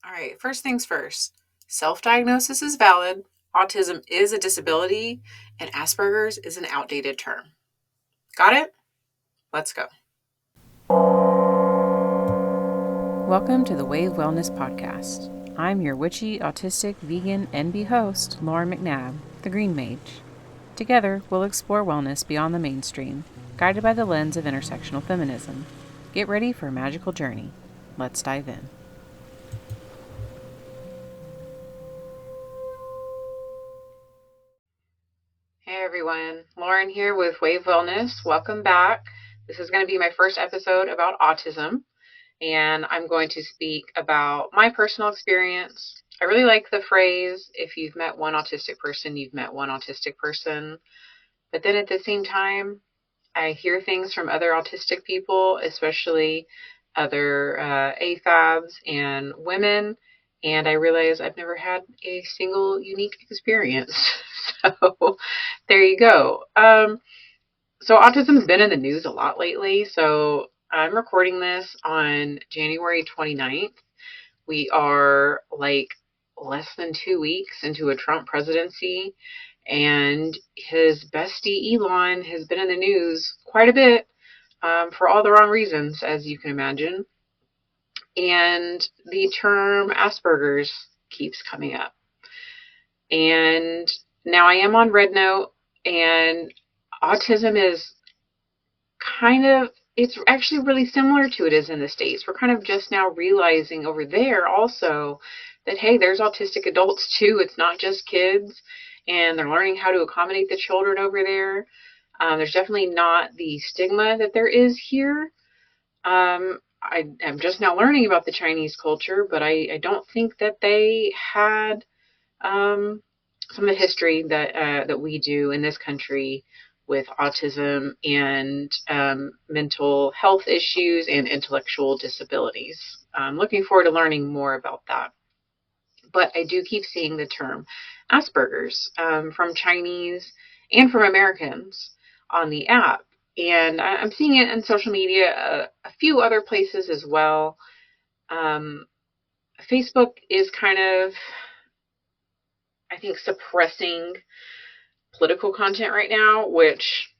All right, first things first. Self-diagnosis is valid, autism is a disability, and Asperger's is an outdated term. Got it? Let's go. Welcome to the w.a.v.e Wellness Podcast. I'm your witchy, autistic, vegan, NB host, Lauren McNabb, the Green Mage. Together, we'll explore wellness beyond the mainstream, guided by the lens of intersectional feminism. Get ready for a magical journey. Let's dive in. Hey everyone, Lauren here with w.a.v.e Wellness. Welcome back. This is going to be my first episode about autism, and I'm going to speak about my personal experience. I really like the phrase, if you've met one autistic person, you've met one autistic person. But then at the same time, I hear things from other autistic people, especially other AFABs and women, and I realize I've never had a single unique experience. So there you go. So autism's been in the news a lot lately. So I'm recording this on January 29th. We are like less than 2 weeks into a Trump presidency, and his bestie Elon has been in the news quite a bit for all the wrong reasons, as you can imagine. And the term Asperger's keeps coming up. And now I am on Red Note, and autism is it's actually really similar to it is in the States. We're kind of just now realizing over there also that, hey, there's autistic adults too. It's not just kids, and they're learning how to accommodate the children over there. There's definitely not the stigma that there is here. I'm just now learning about the Chinese culture, but I don't think that they had some of the history that we do in this country with autism and mental health issues and intellectual disabilities. I'm looking forward to learning more about that. But I do keep seeing the term Asperger's from Chinese and from Americans on the app. And I'm seeing it in social media, a few other places as well. Facebook is kind of, I think, suppressing political content right now, which,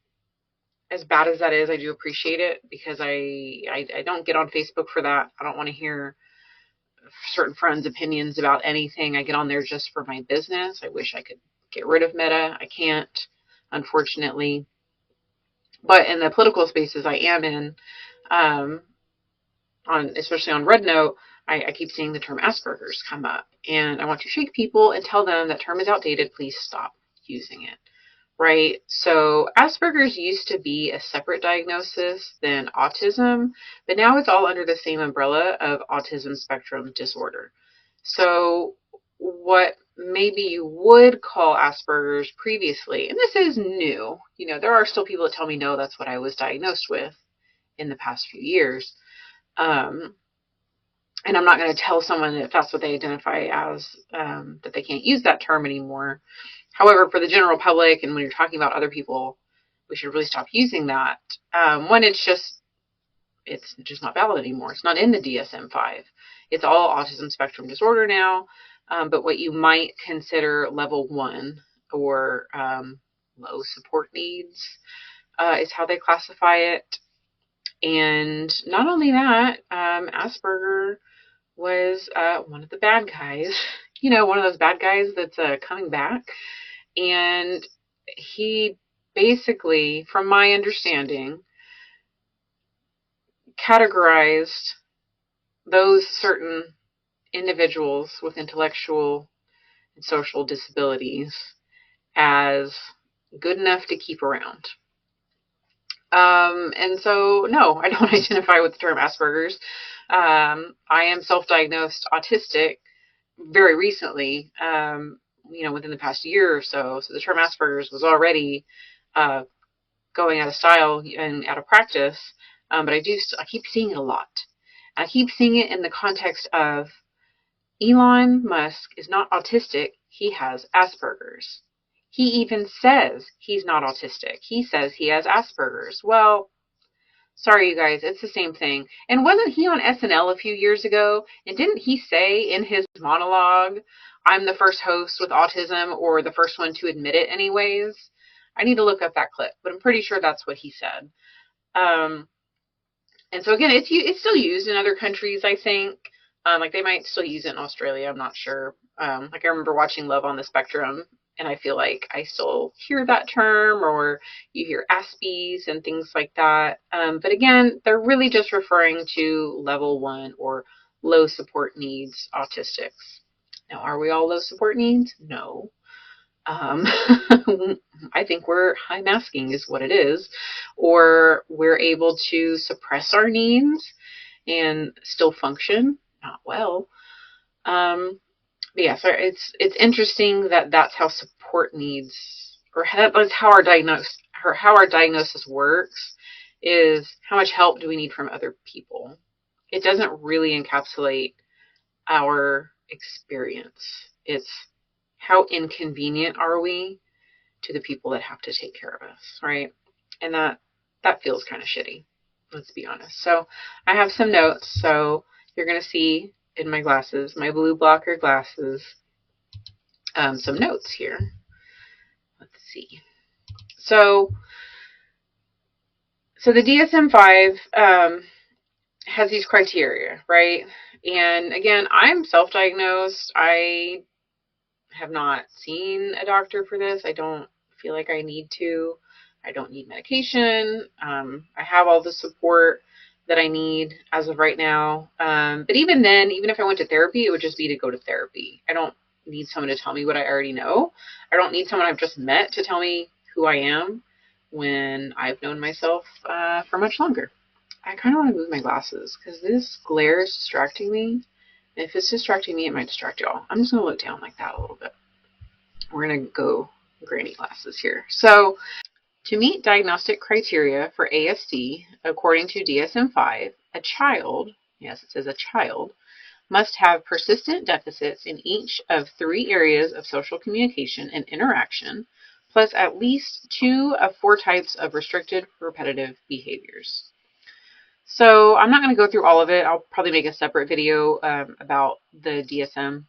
as bad as that is, I do appreciate it, because I don't get on Facebook for that. I don't want to hear certain friends' opinions about anything. I get on there just for my business. I wish I could get rid of Meta. I can't, unfortunately. But in the political spaces I am in, especially on Red Note, I keep seeing the term Asperger's come up. And I want to shake people and tell them that term is outdated. Please stop using it. Right? So Asperger's used to be a separate diagnosis than autism, but now it's all under the same umbrella of autism spectrum disorder. So what maybe you would call Asperger's previously, and this is new, there are still people that tell me, no, that's what I was diagnosed with in the past few years. And I'm not going to tell someone if that's what they identify as, that they can't use that term anymore. However, for the general public, and when you're talking about other people, we should really stop using that. One, it's just not valid anymore. It's not in the DSM-5. It's all autism spectrum disorder now. But what you might consider level 1 or low support needs is how they classify it. And not only that, Asperger was one of the bad guys. One of those bad guys that's coming back. And he basically, from my understanding, categorized those certain individuals with intellectual and social disabilities as good enough to keep around. And so, no, I don't identify with the term Asperger's. I am self-diagnosed autistic very recently, within the past year or so. So the term Asperger's was already going out of style and out of practice. But I keep seeing it a lot. I keep seeing it in the context of Elon Musk is not autistic. He has Asperger's. He even says he's not autistic. He says he has Asperger's. Well, Sorry, you guys, it's the same thing. And wasn't he on SNL a few years ago? And didn't he say in his monologue, I'm the first host with autism, or the first one to admit it anyways? I need to look up that clip, but I'm pretty sure that's what he said. Um, and so again, it's still used in other countries, I think. Like they might still use it in Australia. I'm not sure. Like I remember watching Love on the Spectrum, and I feel like I still hear that term, or you hear AFABs and things like that. But again, they're really just referring to level 1 or low support needs autistics. Now, are we all low support needs? No. Um, I think we're high masking is what it is, or we're able to suppress our needs and still function, not well. But yeah, so it's interesting that that's how support needs, or that's how how our diagnosis works, is how much help do we need from other people. It doesn't really encapsulate our experience. It's how inconvenient are we to the people that have to take care of us, right? And that feels kind of shitty, let's be honest. So I have some notes. So you're going to see in my glasses, my blue blocker glasses, some notes here. Let's see. So the DSM-5 has these criteria, right? And again, I'm self-diagnosed. I have not seen a doctor for this. I don't feel like I need to. I don't need medication. I have all the support that I need as of right now. But even then, even if I went to therapy, it would just be to go to therapy. I don't need someone to tell me what I already know. I don't need someone I've just met to tell me who I am when I've known myself for much longer. I kind of want to move my glasses because this glare is distracting me. If it's distracting me, it might distract y'all. I'm just going to look down like that a little bit. We're going to go granny glasses here. So to meet diagnostic criteria for ASD, according to DSM-5, a child, yes, it says a child, must have persistent deficits in each of 3 areas of social communication and interaction, plus at least 2 of 4 types of restricted repetitive behaviors. So I'm not going to go through all of it. I'll probably make a separate video about the DSM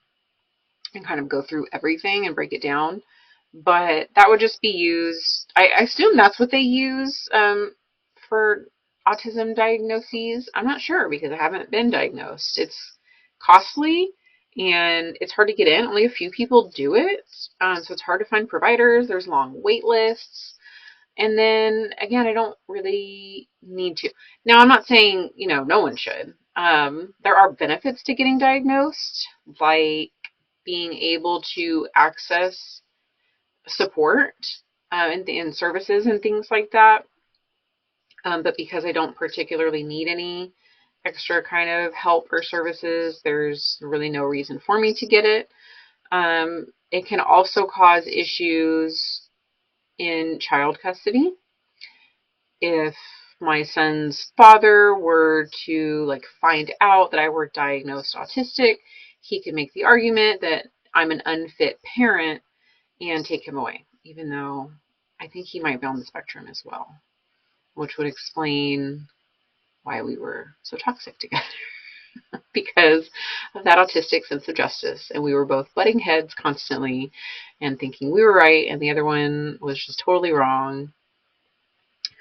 and kind of go through everything and break it down. But that would just be used, I assume that's what they use for autism diagnoses. I'm not sure because I haven't been diagnosed. It's costly and it's hard to get in. Only a few people do it. So it's hard to find providers. There's long wait lists. And then again, I don't really need to. Now, I'm not saying, no one should. There are benefits to getting diagnosed, like being able to access support and services and things like that. But because I don't particularly need any extra kind of help or services, there's really no reason for me to get it. It can also cause issues in child custody. If my son's father were to find out that I were diagnosed autistic, he could make the argument that I'm an unfit parent and take him away, even though I think he might be on the spectrum as well, which would explain why we were so toxic together because of that autistic sense of justice. And we were both butting heads constantly and thinking we were right and the other one was just totally wrong.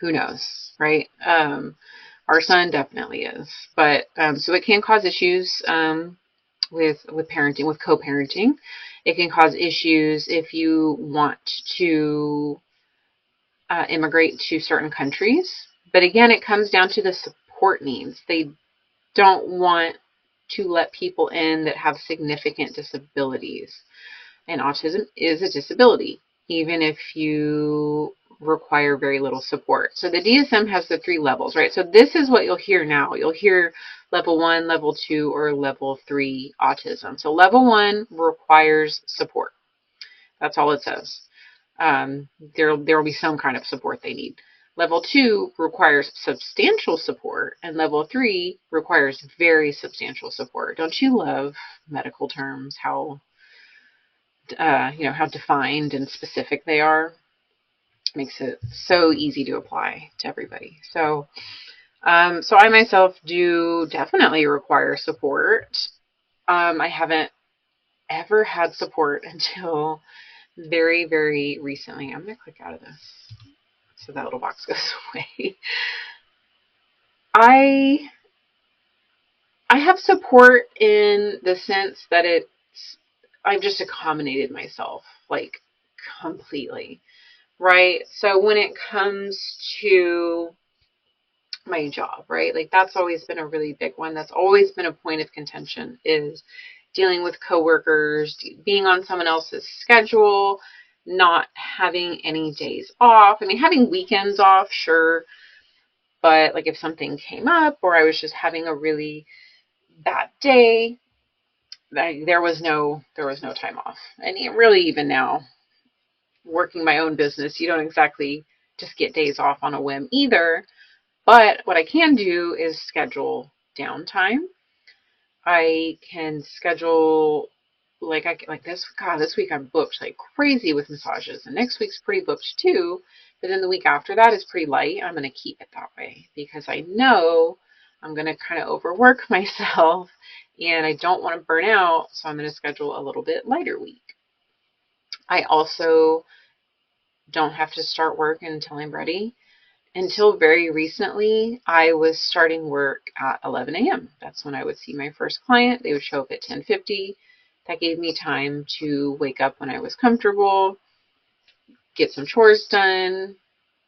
Who knows, right? Our son definitely is. But so it can cause issues with parenting, with co-parenting. It can cause issues if you want to immigrate to certain countries. But again, it comes down to the support needs. They don't want to let people in that have significant disabilities. And autism is a disability, even if you require very little support. So the DSM has the 3 levels, right? So this is what you'll hear now. You'll hear level 1, level 2, or level 3 autism. So level 1 requires support. That's all it says. There will be some kind of support they need. Level 2 requires substantial support, and level 3 requires very substantial support. Don't you love medical terms? How how defined and specific they are. Makes it so easy to apply to everybody. So So I myself do definitely require support. I haven't ever had support until very, very recently. I'm going to click out of this so that little box goes away. I I have support in the sense that I've just accommodated myself like completely, right? So when it comes to my job, right? Like that's always been a really big one. That's always been a point of contention is dealing with coworkers, being on someone else's schedule, not having any days off. I mean, having weekends off, sure, but like if something came up or I was just having a really bad day, there was no time off. And really even now, working my own business, you don't exactly just get days off on a whim either. But what I can do is schedule downtime. I can schedule this week I'm booked like crazy with massages, and next week's pretty booked too. But then the week after that is pretty light. I'm going to keep it that way because I know I'm going to kind of overwork myself and I don't want to burn out. So I'm going to schedule a little bit lighter week. I also don't have to start work until I'm ready. Until very recently, I was starting work at 11 a.m. That's when I would see my first client. They would show up at 10:50. That gave me time to wake up when I was comfortable, get some chores done,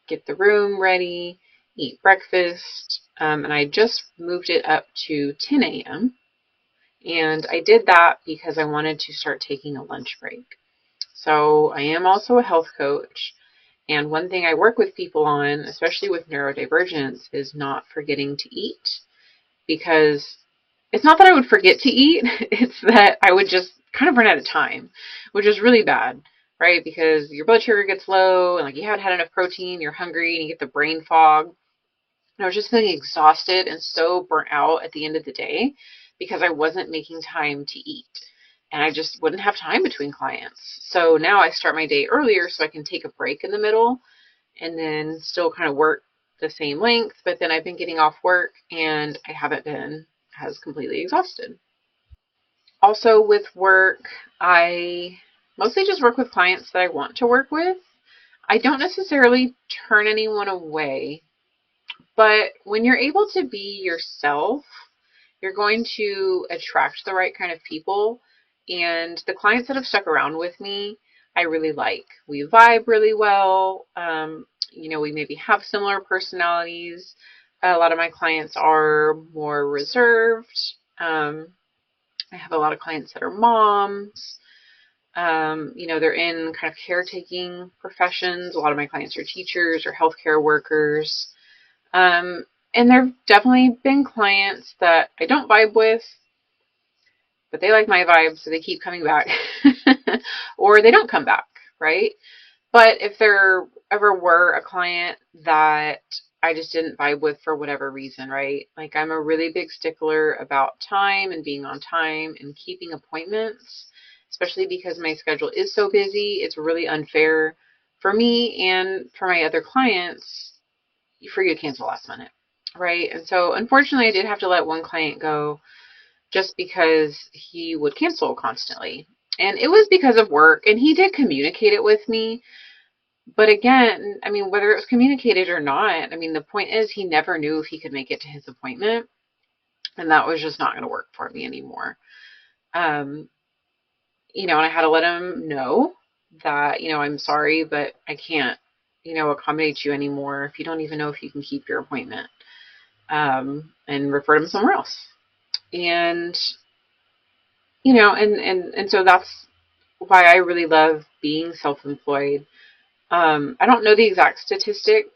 get the room ready, eat breakfast. And I just moved it up to 10 a.m. And I did that because I wanted to start taking a lunch break. So I am also a health coach. And one thing I work with people on, especially with neurodivergence, is not forgetting to eat. Because it's not that I would forget to eat, it's that I would just kind of run out of time, which is really bad, right? Because your blood sugar gets low and like you haven't had enough protein, you're hungry, and you get the brain fog. And I was just feeling exhausted and so burnt out at the end of the day because I wasn't making time to eat. And I just wouldn't have time between clients. So now I start my day earlier so I can take a break in the middle and then still kind of work the same length. But then I've been getting off work and I haven't been as completely exhausted. Also with work, I mostly just work with clients that I want to work with. I don't necessarily turn anyone away, but when you're able to be yourself, you're going to attract the right kind of people. And the clients that have stuck around with me, I really like. We vibe really well. We maybe have similar personalities. A lot of my clients are more reserved. I have a lot of clients that are moms. They're in kind of caretaking professions. A lot of my clients are teachers or healthcare workers. Um, and there have definitely been clients that I don't vibe with, but they like my vibe, so they keep coming back. Or they don't come back, right? But if there ever were a client that I just didn't vibe with for whatever reason, right? Like I'm a really big stickler about time and being on time and keeping appointments, especially because my schedule is so busy. It's really unfair for me and for my other clients for you to cancel last minute, right? And so unfortunately, I did have to let one client go just because he would cancel constantly. And it was because of work, and he did communicate it with me. But again, I mean, whether it was communicated or not, I mean, the point is he never knew if he could make it to his appointment, and that was just not going to work for me anymore. Um, and I had to let him know that, I'm sorry, but I can't, accommodate you anymore if you don't even know if you can keep your appointment, and refer him somewhere else. And, and so that's why I really love being self-employed. I don't know the exact statistic,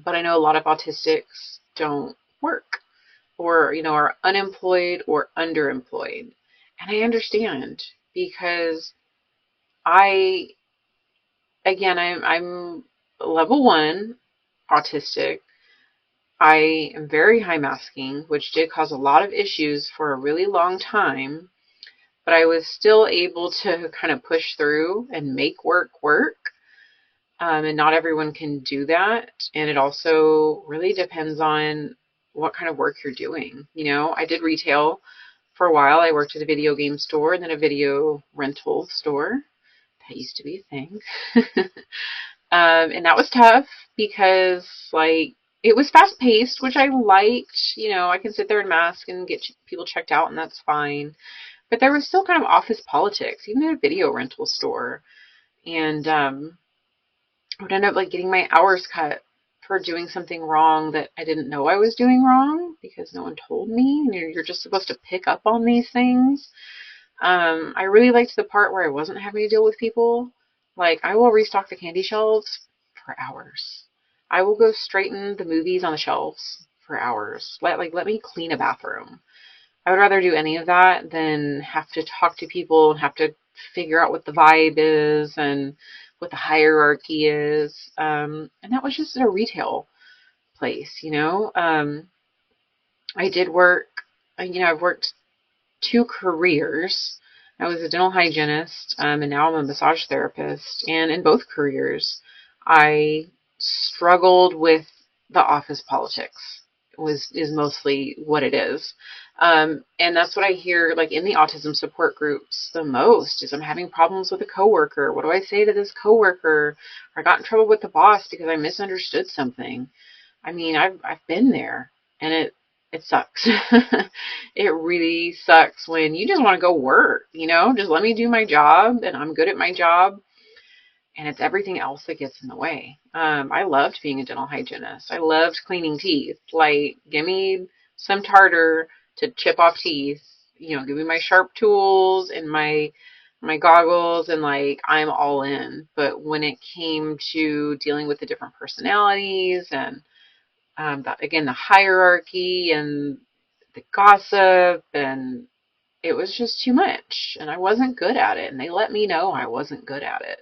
but I know a lot of autistics don't work or, are unemployed or underemployed. And I understand because I, again, I'm level 1 autistic. I am very high masking, which did cause a lot of issues for a really long time, but I was still able to kind of push through and make work work. And not everyone can do that. And it also really depends on what kind of work you're doing. I did retail for a while. I worked at a video game store and then a video rental store. That used to be a thing. And that was tough because, like, it was fast paced, which I liked. I can sit there and mask and get people checked out, and that's fine. But there was still kind of office politics, even at a video rental store. And I would end up like getting my hours cut for doing something wrong that I didn't know I was doing wrong because no one told me. And you're just supposed to pick up on these things. I really liked the part where I wasn't having to deal with people. Like, I will restock the candy shelves for hours. I will go straighten the movies on the shelves for hours. Let me clean a bathroom. I would rather do any of that than have to talk to people and have to figure out what the vibe is and what the hierarchy is. And that was just a retail place. I did work, I've worked 2 careers. I was a dental hygienist, and now I'm a massage therapist. And in both careers, I struggled with the office politics. Is mostly what it is. And that's what I hear, like, in the autism support groups the most, is I'm having problems with a coworker. What do I say to this coworker? Or I got in trouble with the boss because I misunderstood something. I mean, I've been there, and it sucks. It really sucks when you just want to go work, just let me do my job, and I'm good at my job, and it's everything else that gets in the way. I loved being a dental hygienist. I loved cleaning teeth. Like, give me some tartar to chip off teeth. Give me my sharp tools and my goggles, and like, I'm all in. But when it came to dealing with the different personalities and again, the hierarchy and the gossip, and it was just too much, and I wasn't good at it, and they let me know I wasn't good at it.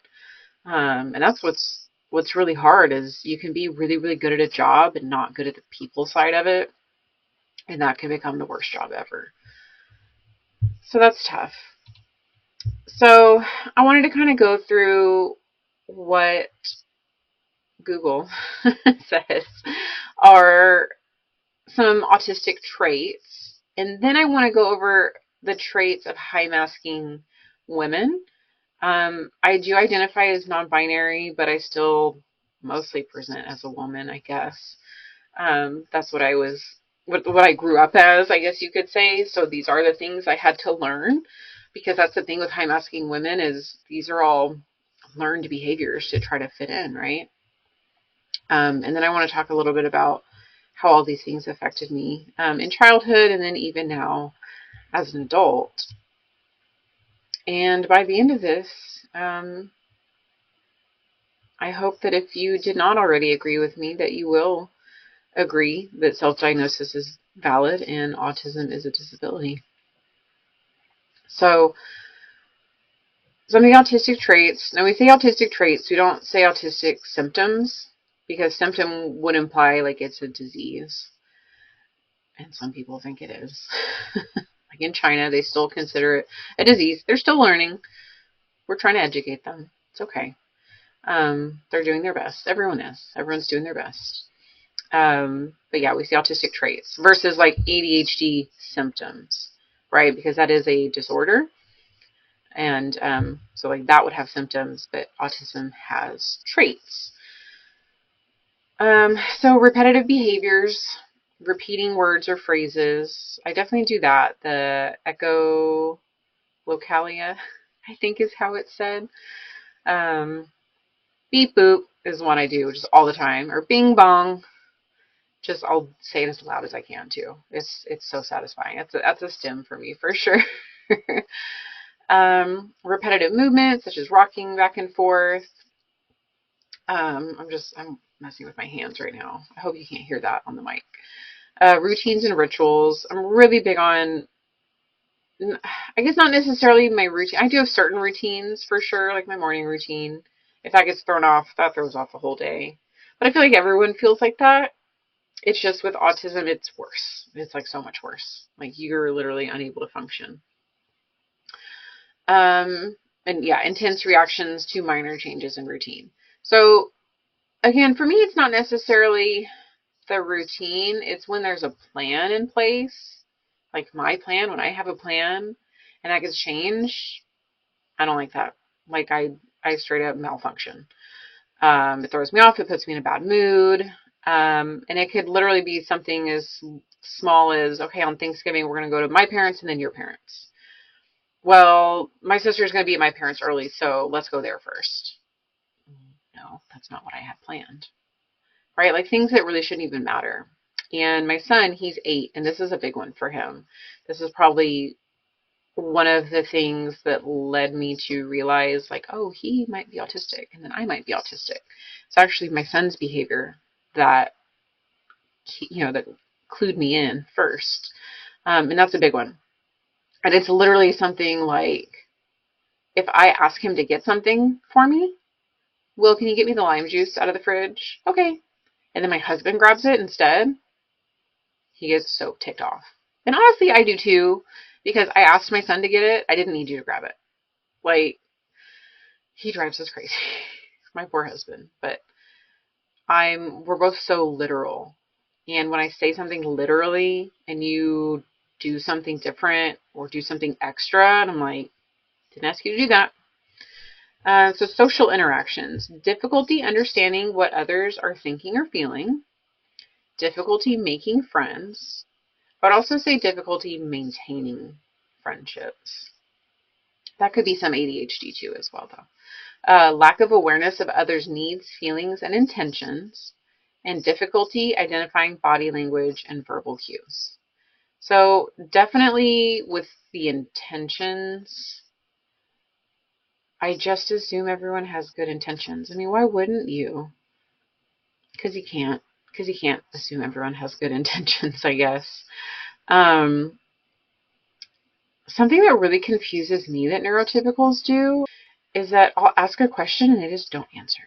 And that's what's really hard, is you can be really, really good at a job and not good at the people side of it, and that can become the worst job ever. So that's tough. So I wanted to kind of go through what Google says are some autistic traits, and then I want to go over the traits of high masking women. I do identify as non-binary, but I still mostly present as a woman, I guess. That's what what I grew up as, I guess you could say. So these are the things I had to learn, because that's the thing with high masking women, is these are all learned behaviors to try to fit in, right? And then I want to talk a little bit about how all these things affected me in childhood, and then even now as an adult. And by the end of this, I hope that if you did not already agree with me, that you will agree that self-diagnosis is valid and autism is a disability. So some of the autistic traits, now we say autistic traits, we don't say autistic symptoms, because symptom would imply like it's a disease. And some people think it is. Like in China, they still consider it a disease. They're still learning. We're trying to educate them. It's okay. They're doing their best. Everyone is. Everyone's doing their best. But yeah, we see autistic traits versus like ADHD symptoms, right? Because that is a disorder. And so like that would have symptoms, but autism has traits. So repetitive behaviors, repeating words or phrases. I definitely do that. The echolocalia, I think is how it's said. Beep boop is one I do just all the time. Or bing bong. Just I'll say it as loud as I can too. It's so satisfying. That's a stim for me for sure. Repetitive movements such as rocking back and forth. I'm messing with my hands right now. I hope you can't hear that on the mic. Routines and rituals. I'm really big on, I guess not necessarily my routine. I do have certain routines for sure, like my morning routine. If that gets thrown off, that throws off the whole day. But I feel like everyone feels like that. It's just with autism, it's worse. It's like so much worse. Like you're literally unable to function. And yeah, intense reactions to minor changes in routine. So again, for me, it's not necessarily the routine. It's when there's a plan in place, like my plan, when I have a plan and that gets changed, I don't like that. Like I straight up malfunction. It throws me off. It puts me in a bad mood. And it could literally be something as small as, okay, on Thanksgiving, we're going to go to my parents and then your parents. Well, my sister's going to be at my parents early, so let's go there first. No, that's not what I had planned. Right? Like things that really shouldn't even matter. And my son, he's 8, and this is a big one for him. This is probably one of the things that led me to realize, like, oh, he might be autistic, and then I might be autistic. It's actually my son's behavior that, that clued me in first. And that's a big one. And it's literally something like, if I ask him to get something for me, Will, can you get me the lime juice out of the fridge? Okay. And then my husband grabs it instead. He gets so ticked off. And honestly, I do too, because I asked my son to get it. I didn't need you to grab it. Like, he drives us crazy. My poor husband. But we're both so literal. And when I say something literally and you do something different or do something extra, and I'm like, didn't ask you to do that. So social interactions, difficulty understanding what others are thinking or feeling, difficulty making friends, but also say difficulty maintaining friendships. That could be some ADHD too as well, though. Lack of awareness of others' needs, feelings, and intentions, and difficulty identifying body language and verbal cues. So definitely with the intentions, I just assume everyone has good intentions. I mean, why wouldn't you? Because you can't. Because you can't assume everyone has good intentions, I guess. Something that really confuses me that neurotypicals do is that I'll ask a question and they just don't answer.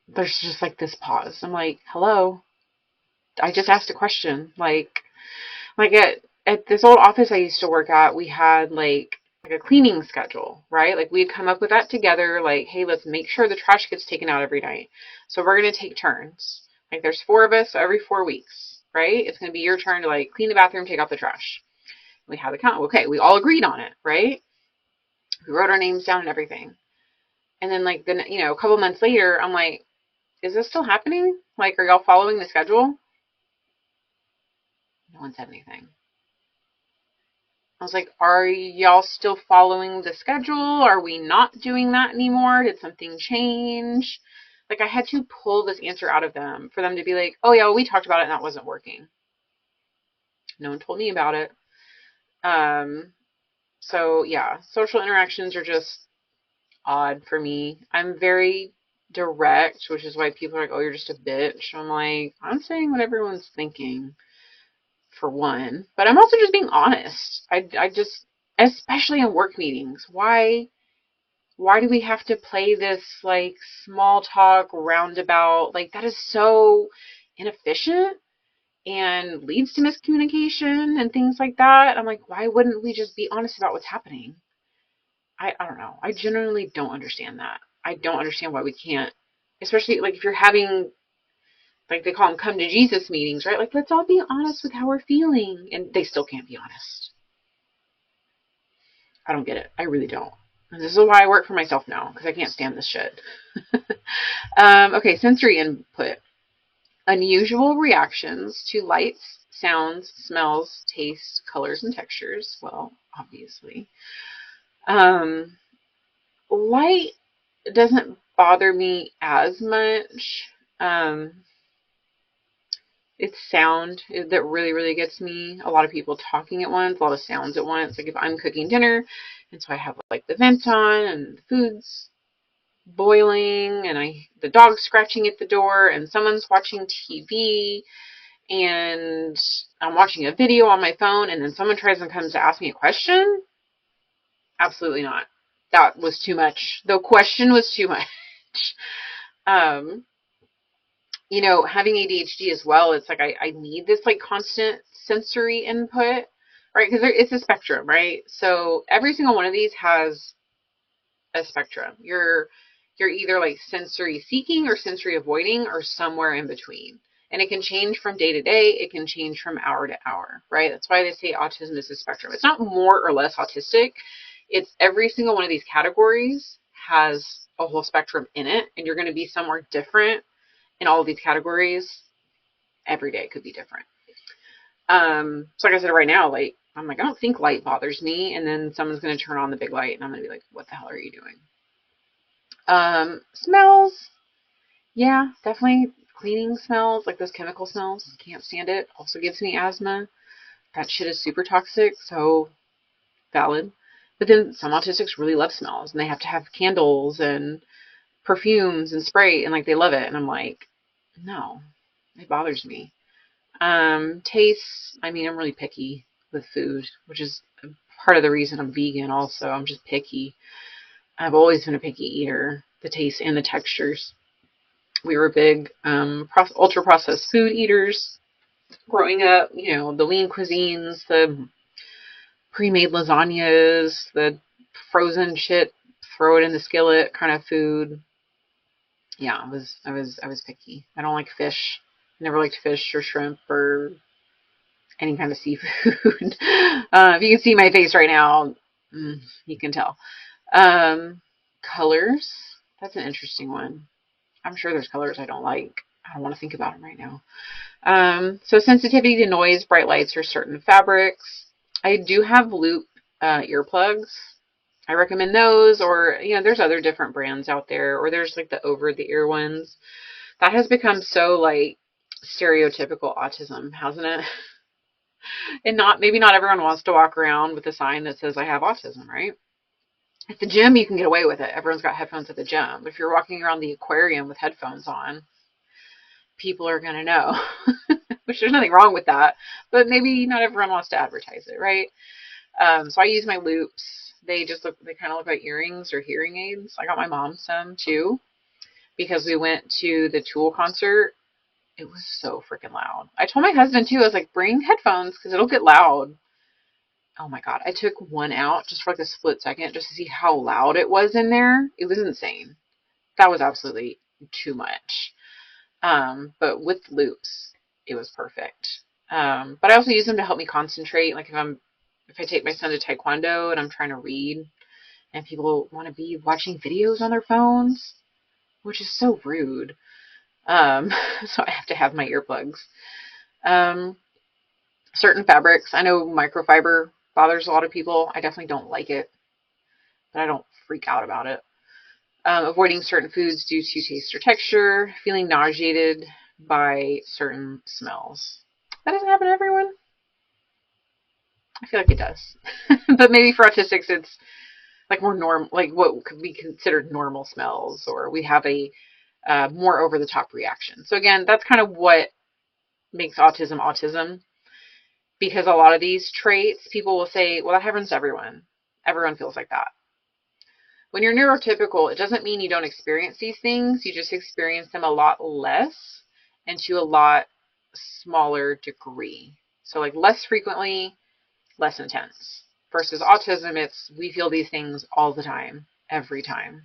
There's just like this pause. I'm like, hello, I just asked a question. Like at this old office I used to work at, we had like a cleaning schedule, right? Like we'd come up with that together, like, hey, let's make sure the trash gets taken out every night. So we're going to take turns. Like there's 4 of us, so every 4 weeks, right? It's going to be your turn to like clean the bathroom, take out the trash. We have the count. Okay, we all agreed on it, right? We wrote our names down and everything. And then like a couple months later, I'm like, is this still happening? Like, are y'all following the schedule? No one said anything. I was like, are y'all still following the schedule? Are we not doing that anymore? Did something change? Like, I had to pull this answer out of them for them to be like, oh, yeah, well, we talked about it and that wasn't working. No one told me about it. So, yeah, social interactions are just odd for me. I'm very direct, which is why people are like, oh, you're just a bitch. I'm like, I'm saying what everyone's thinking, for one, but I'm also just being honest. I just, especially in work meetings, why do we have to play this like small talk roundabout? Like that is so inefficient and leads to miscommunication and things like that. I'm like, why wouldn't we just be honest about what's happening? I don't know. I genuinely don't understand that. I don't understand why we can't, especially like if you're having, like they call them come to Jesus meetings, right? Like, let's all be honest with how we're feeling. And they still can't be honest. I don't get it. I really don't. And this is why I work for myself now, because I can't stand this shit. Okay, sensory input. Unusual reactions to lights, sounds, smells, tastes, colors, and textures. Well, obviously. Light doesn't bother me as much. It's sound that really, really gets me. A lot of people talking at once, a lot of sounds at once. Like if I'm cooking dinner, and so I have like the vent on and the food's boiling, and the dog's scratching at the door, and someone's watching TV, and I'm watching a video on my phone, and then someone tries and comes to ask me a question. Absolutely not. That was too much. The question was too much. um, having ADHD as well, it's like I need this like constant sensory input, right? Because it's a spectrum, right? So every single one of these has a spectrum. Your You're either like sensory seeking or sensory avoiding or somewhere in between. And it can change from day to day. It can change from hour to hour, right? That's why they say autism is a spectrum. It's not more or less autistic. It's every single one of these categories has a whole spectrum in it, and you're going to be somewhere different in all of these categories. Every day could be different. So like I said, right now, like, I'm like, I don't think light bothers me. And then someone's going to turn on the big light and I'm going to be like, what the hell are you doing? Smells. Yeah, definitely cleaning smells, like those chemical smells. Can't stand it. Also gives me asthma. That shit is super toxic. So valid. But then some autistics really love smells and they have to have candles and perfumes and spray and like they love it. And I'm like, no, it bothers me. Tastes, I mean, I'm really picky with food, which is part of the reason I'm vegan also. I'm just picky. I've always been a picky eater, the taste and the textures. We were big ultra processed food eaters growing up, you know, the lean cuisines, the pre-made lasagnas, the frozen shit, throw it in the skillet kind of food. Yeah, I was picky. I don't like fish. Never liked fish or shrimp or any kind of seafood. If you can see my face right now, you can tell. Colors. That's an interesting one. I'm sure there's colors I don't like. I don't want to think about them right now. So sensitivity to noise, bright lights, or certain fabrics. I do have loop earplugs. I recommend those, or, you know, there's other different brands out there, or there's like the over the ear ones. That has become so like stereotypical autism, hasn't it? And maybe not everyone wants to walk around with a sign that says I have autism, right? At the gym, you can get away with it. Everyone's got headphones at the gym. But if you're walking around the aquarium with headphones on, people are going to know, which there's nothing wrong with that. But maybe not everyone wants to advertise it, right? So I use my loops. They kind of look like earrings or hearing aids. I got my mom some too because we went to the Tool concert. It was so freaking loud. I told my husband too, I was like, bring headphones because it'll get loud. Oh my God. I took one out just for like a split second just to see how loud it was in there. It was insane. That was absolutely too much. But with loops, it was perfect. But I also use them to help me concentrate. Like if I take my son to Taekwondo and I'm trying to read and people want to be watching videos on their phones, which is so rude. So I have to have my earplugs. Certain fabrics. I know microfiber bothers a lot of people. I definitely don't like it, but I don't freak out about it. Avoiding certain foods due to taste or texture. Feeling nauseated by certain smells. That doesn't happen to everyone. I feel like it does. But maybe for autistics, it's like more like what could be considered normal smells, or we have a more over the top reaction. So again, that's kind of what makes autism. Because a lot of these traits, people will say, well, that happens to everyone. Everyone feels like that. When you're neurotypical, it doesn't mean you don't experience these things. You just experience them a lot less and to a lot smaller degree. So like less frequently, less intense. Versus autism, it's we feel these things all the time, every time.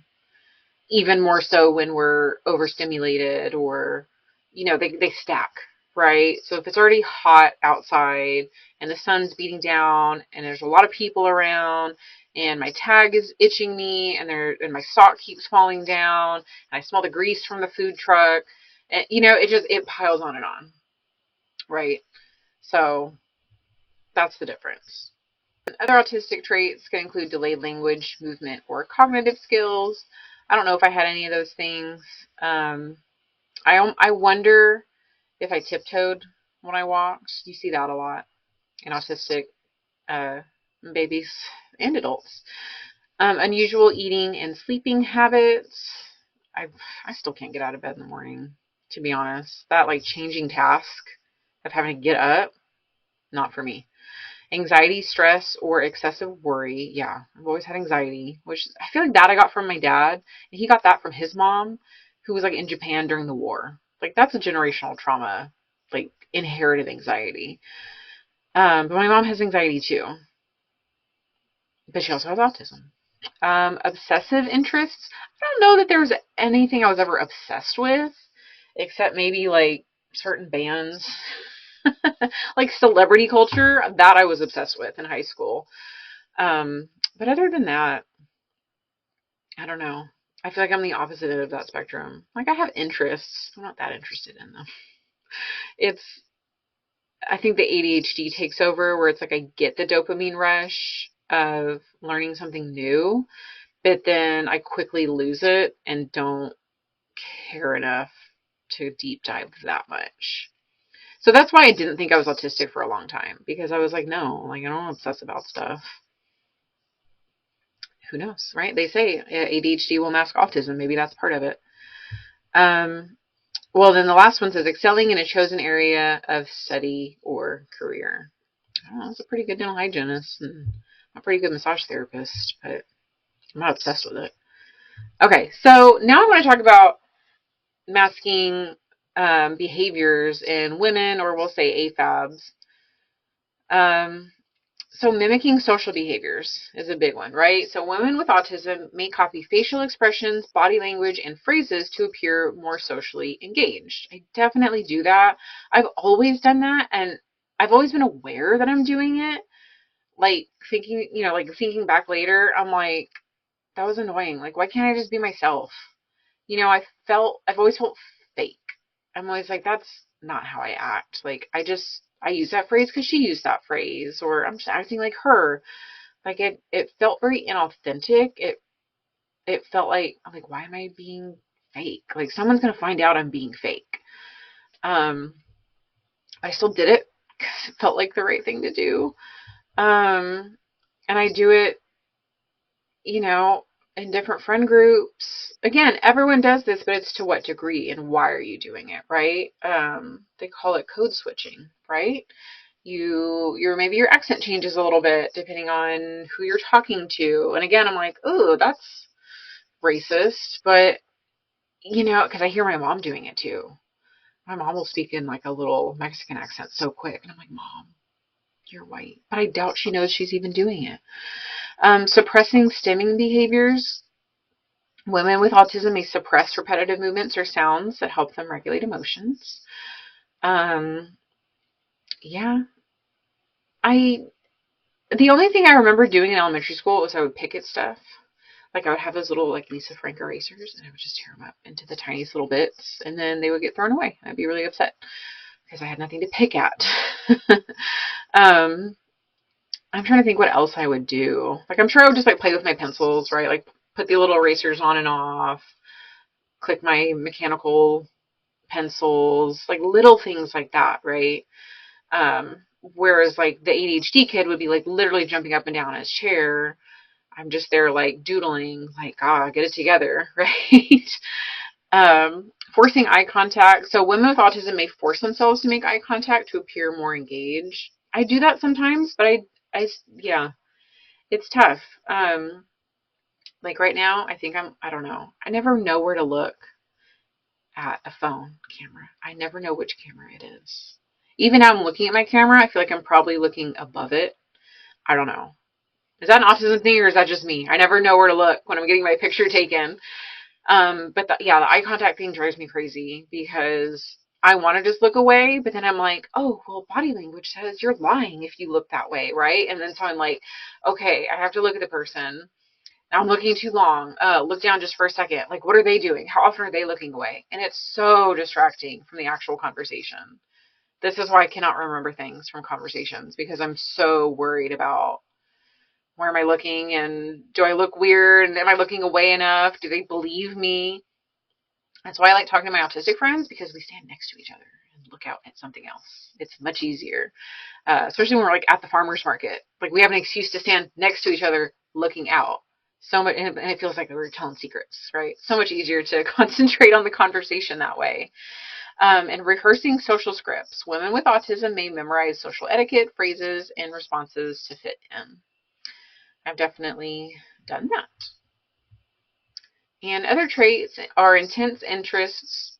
Even more so when we're overstimulated or, you know, they stack, right? So if it's already hot outside and the sun's beating down and there's a lot of people around and my tag is itching me and my sock keeps falling down and I smell the grease from the food truck, and, you know, it piles on and on, right? So that's the difference. Other autistic traits can include delayed language, movement, or cognitive skills. I don't know if I had any of those things. I wonder if I tiptoed when I walked. You see that a lot in autistic uh, babies and adults. Unusual eating and sleeping habits. I I still can't get out of bed in the morning, to be honest. That like changing task of having to get up, not for me. Anxiety, stress, or excessive worry. Yeah, I've always had anxiety, which I feel like that I got from my dad. And he got that from his mom, who was like in Japan during the war. Like that's a generational trauma, like inherited anxiety. But my mom has anxiety too, but she also has autism. Obsessive interests. I don't know that there was anything I was ever obsessed with, except maybe like certain bands, like celebrity culture that I was obsessed with in high school. Um, but other than that, I don't know. I feel like I'm the opposite end of that spectrum. Like I have interests, I'm not that interested in them. It's I think the ADHD takes over where it's like I get the dopamine rush of learning something new, but then I quickly lose it and don't care enough to deep dive that much. So that's why I didn't think I was autistic for a long time, because I was like, no, like I don't obsess about stuff. Who knows, right? They say ADHD will mask autism. Maybe that's part of it. Um, well, then the last one says excelling in a chosen area of study or career. I don't know, I was a pretty good dental hygienist and a pretty good massage therapist, but I'm not obsessed with it. Okay, so now I want to talk about masking behaviors in women, or we'll say AFABs. Um, so mimicking social behaviors is a big one, right? So women with autism may copy facial expressions, body language, and phrases to appear more socially engaged. I definitely do that. I've always done that, and I've always been aware that I'm doing it. Like thinking, like thinking back later, I'm like, that was annoying. Like, why can't I just be myself? I've always felt fake. I'm always like, that's not how I act. Like, I use that phrase because she used that phrase, or I'm just acting like her. Like, it felt very inauthentic. It felt like, I'm like, why am I being fake? Like, someone's going to find out I'm being fake. Um, I still did it because it felt like the right thing to do. And I do it, you know, in different friend groups. Again, everyone does this, but it's to what degree and why are you doing it, right? They call it code switching, right? Maybe your accent changes a little bit depending on who you're talking to. And again, I'm like, oh, that's racist, but because I hear my mom doing it too. My mom will speak in like a little Mexican accent so quick, and I'm like, Mom, you're white, but I doubt she knows she's even doing it. Suppressing stimming behaviors. Women with autism may suppress repetitive movements or sounds that help them regulate emotions. Um, yeah, I the only thing I remember doing in elementary school was I would pick at stuff. Like I would have those little like Lisa Frank erasers, and I would just tear them up into the tiniest little bits, and then they would get thrown away. I'd be really upset because I had nothing to pick at. um, I'm trying to think what else I would do. Like I'm sure I would just like play with my pencils, right? Like put the little erasers on and off, click my mechanical pencils, like little things like that, right? Whereas like the ADHD kid would be like literally jumping up and down in his chair. I'm just there like doodling, like, get it together, right? Forcing eye contact. So women with autism may force themselves to make eye contact to appear more engaged. I do that sometimes, but yeah, it's tough. Like right now, I don't know. I never know where to look at a phone camera. I never know which camera it is. Even now I'm looking at my camera, I feel like I'm probably looking above it. I don't know. Is that an autism thing or is that just me? I never know where to look when I'm getting my picture taken. But the eye contact thing drives me crazy because I want to just look away, but then I'm like, oh, well, body language says you're lying if you look that way, right? And then so I'm like, okay, I have to look at the person. I'm looking too long. Look down just for a second. Like, what are they doing? How often are they looking away? And it's so distracting from the actual conversation. This is why I cannot remember things from conversations because I'm so worried about where am I looking and do I look weird and am I looking away enough? Do they believe me? That's why I like talking to my autistic friends because we stand next to each other and look out at something else. It's much easier, especially when we're like at the farmer's market. Like we have an excuse to stand next to each other looking out. So much, and it feels like we're telling secrets, right? So much easier to concentrate on the conversation that way. And rehearsing social scripts. Women with autism may memorize social etiquette, phrases, and responses to fit in. I've definitely done that. And other traits are intense interests.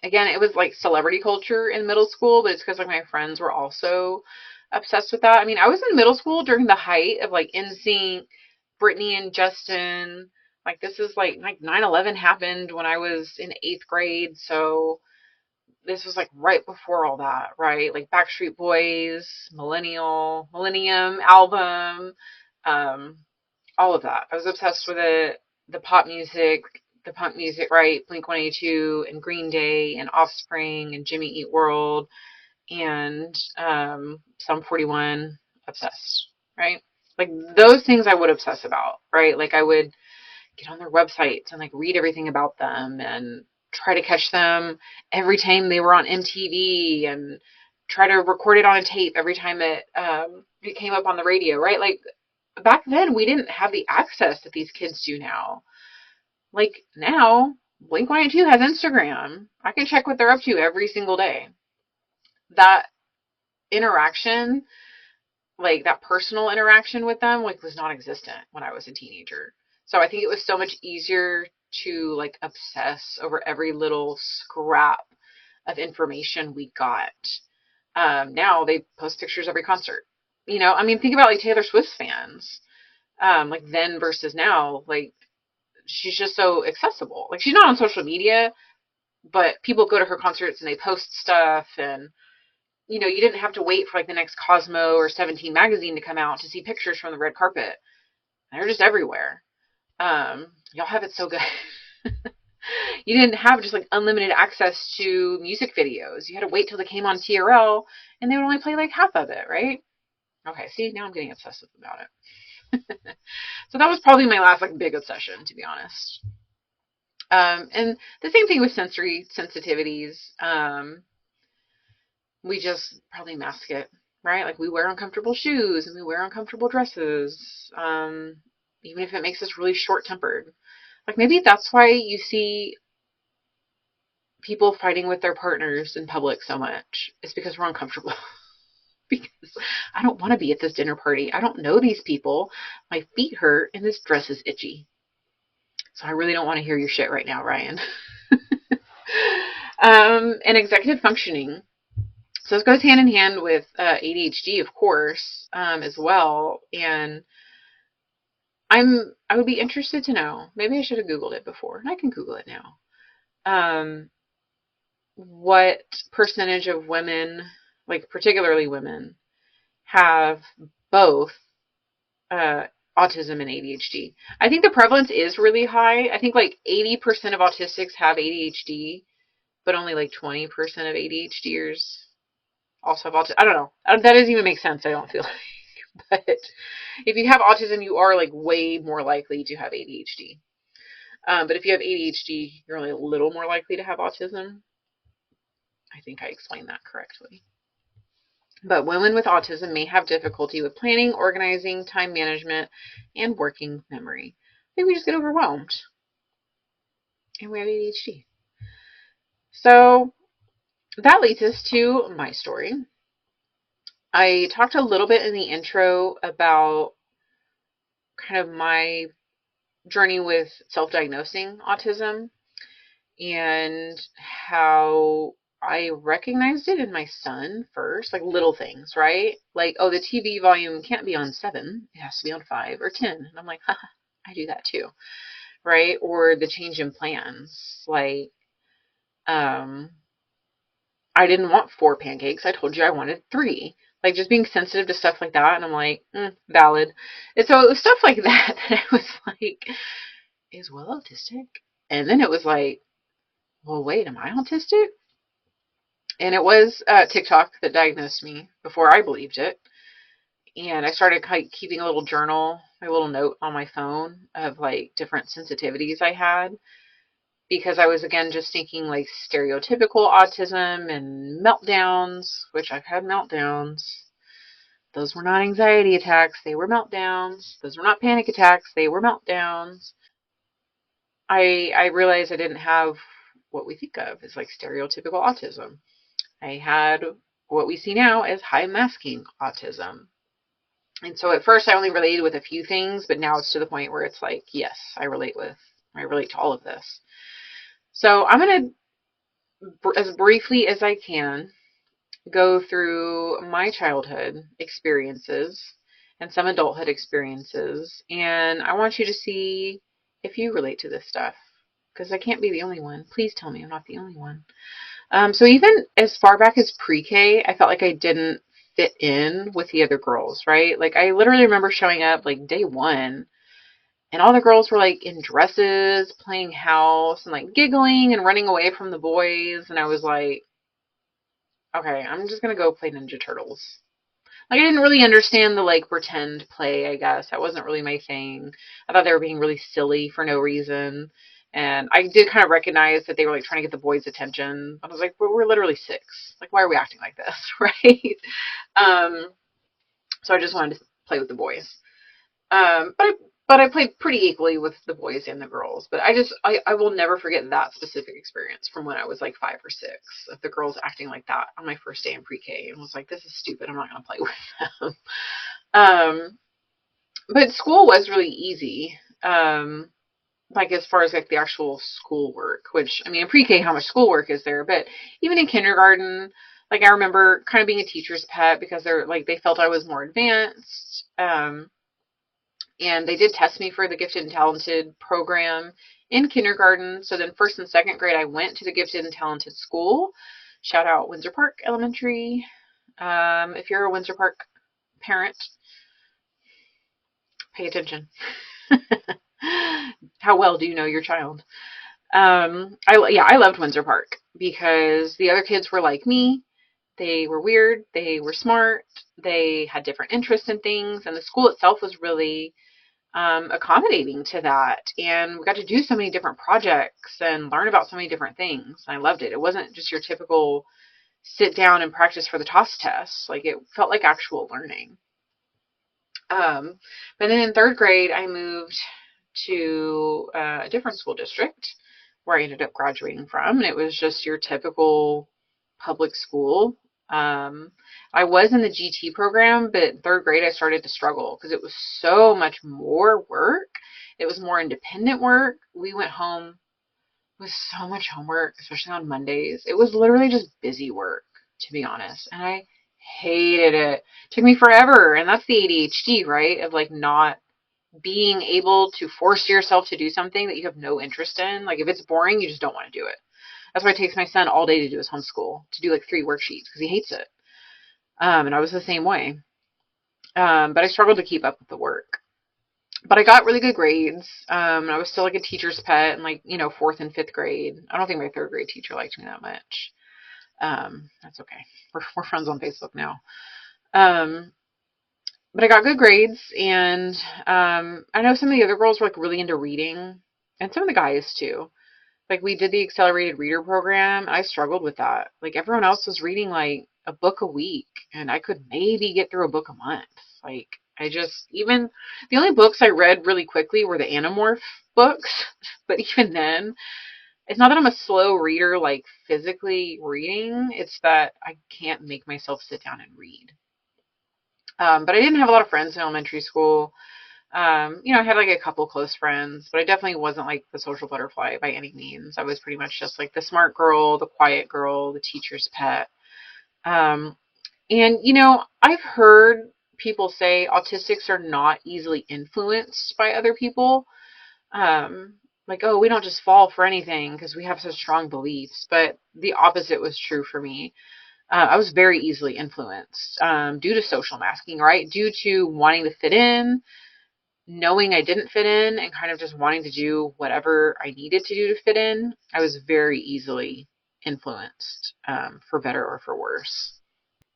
Again, it was like celebrity culture in middle school, but it's because like my friends were also obsessed with that. I mean, I was in middle school during the height of like NSYNC, Brittany and Justin. Like, this is like 9/11 happened when I was in 8th grade, so this was like right before all that, right? Like Backstreet Boys, Millennium album, um, all of that. I was obsessed with it. The punk music, right? Blink-182 and Green Day and Offspring and Jimmy Eat World and Sum 41, obsessed, right? Like those things I would obsess about, right? Like I would get on their websites and like read everything about them and try to catch them every time they were on MTV and try to record it on a tape every time it came up on the radio, right? Like back then we didn't have the access that these kids do now. Like now, Blink-182 has Instagram. I can check what they're up to every single day. That interaction, like that personal interaction with them, like was non-existent when I was a teenager. So I think it was so much easier to like obsess over every little scrap of information we got. Now they post pictures every concert. I mean, think about like Taylor Swift's fans. Like then versus now, like she's just so accessible. Like she's not on social media, but people go to her concerts and they post stuff, and you didn't have to wait for like the next Cosmo or 17 magazine to come out to see pictures from the red carpet. They're just everywhere. Y'all have it so good. You didn't have just like unlimited access to music videos. You had to wait till they came on TRL and they would only play like half of it, right? Okay, see, now I'm getting obsessive about it. So that was probably my last like big obsession, to be honest. And the same thing with sensory sensitivities. We just probably mask it, right? Like we wear uncomfortable shoes and we wear uncomfortable dresses, even if it makes us really short-tempered. Like maybe that's why you see people fighting with their partners in public so much. It's because we're uncomfortable. Because I don't want to be at this dinner party. I don't know these people. My feet hurt and this dress is itchy. So I really don't want to hear your shit right now, Ryan. And executive functioning. So this goes hand in hand with ADHD, of course, as well. And I would be interested to know. Maybe I should have Googled it before, and I can Google it now. What percentage of women, like particularly women, have both uh, autism and ADHD? I think the prevalence is really high. I think like 80% of autistics have ADHD, but only like 20% of ADHDers also have autism. I don't know. That doesn't even make sense, I don't feel like. But if you have autism, you are like way more likely to have ADHD. But if you have ADHD, you're only a little more likely to have autism. I think I explained that correctly. But women with autism may have difficulty with planning, organizing, time management, and working memory. I think we just get overwhelmed. And we have ADHD. So that leads us to my story. I talked a little bit in the intro about kind of my journey with self-diagnosing autism and how I recognized it in my son first, like little things, right? Like, oh, the TV volume can't be on 7, it has to be on 5 or 10. And I'm like, haha, I do that too, right? Or the change in plans. Like, I didn't want 4 pancakes. I told you I wanted 3. Like, just being sensitive to stuff like that. And I'm like, valid. And so it was stuff like that that I was like, is Will autistic? And then it was like, well, wait, am I autistic? And it was TikTok that diagnosed me before I believed it. And I started keeping a little journal, a little note on my phone of like different sensitivities I had, because I was again just thinking like stereotypical autism and meltdowns, which I've had meltdowns. Those were not anxiety attacks, they were meltdowns. Those were not panic attacks, they were meltdowns. I realized I didn't have what we think of as like stereotypical autism. I had what we see now as high masking autism. And so at first I only related with a few things, but now it's to the point where it's like, yes, I relate to all of this. So I'm going to, as briefly as I can, go through my childhood experiences and some adulthood experiences. And I want you to see if you relate to this stuff, because I can't be the only one. Please tell me I'm not the only one. So even as far back as pre-K, I felt like I didn't fit in with the other girls, right? Like I literally remember showing up like day one and all the girls were like in dresses, playing house and like giggling and running away from the boys. And I was like, okay, I'm just going to go play Ninja Turtles. Like I didn't really understand the like pretend play, I guess. That wasn't really my thing. I thought they were being really silly for no reason. And I did kind of recognize that they were like trying to get the boys' attention. But I was like, well, we're literally 6. Like, why are we acting like this? Right? Um, so I just wanted to play with the boys. Um, but I, but I played pretty equally with the boys and the girls. But I will never forget that specific experience from when I was like 5 or 6 of the girls acting like that on my first day in pre-K, and was like, this is stupid. I'm not going to play with them. But school was really easy. Like as far as like the actual schoolwork, which I mean, in pre-K, how much schoolwork is there? But even in kindergarten, like I remember kind of being a teacher's pet because they felt I was more advanced. And they did test me for the gifted and talented program in kindergarten. So then first and second grade, I went to the gifted and talented school. Shout out Windsor Park Elementary. If you're a Windsor Park parent, pay attention. How well do you know your child? I loved Windsor Park because the other kids were like me. They were weird. They were smart. They had different interests in things, and the school itself was really accommodating to that. And we got to do so many different projects and learn about so many different things. I loved it. It wasn't just your typical sit down and practice for the TOS test. Like it felt like actual learning. But then in third grade, I moved to a different school district where I ended up graduating from, and it was just your typical public school. Um, I was in the GT program, but in third grade I started to struggle because it was so much more work. It was more independent work. We went home with so much homework, especially on Mondays. It was literally just busy work, to be honest, and I hated it. It took me forever, and that's the ADHD, right? Of like not being able to force yourself to do something that you have no interest in. Like if it's boring, you just don't want to do it. That's why it takes my son all day to do his homeschool, to do like 3 worksheets because he hates it. And I was the same way. But I struggled to keep up with the work. But I got really good grades. I was still like a teacher's pet in like, fourth and fifth grade. I don't think my third grade teacher liked me that much. That's okay. We're friends on Facebook now. Um, but I got good grades, and I know some of the other girls were like really into reading, and some of the guys too. Like we did the accelerated reader program. I struggled with that. Like everyone else was reading like a book a week, and I could maybe get through a book a month. Like I just even the only books I read really quickly were the Animorph books. But even then, it's not that I'm a slow reader, like physically reading. It's that I can't make myself sit down and read. But I didn't have a lot of friends in elementary school. I had like a couple close friends, but I definitely wasn't like the social butterfly by any means. I was pretty much just like the smart girl, the quiet girl, the teacher's pet. Um, and I've heard people say autistics are not easily influenced by other people. Like, oh, we don't just fall for anything because we have such strong beliefs. But the opposite was true for me. I was very easily influenced due to social masking, right? Due to wanting to fit in, knowing I didn't fit in, and kind of just wanting to do whatever I needed to do to fit in. I was very easily influenced, for better or for worse.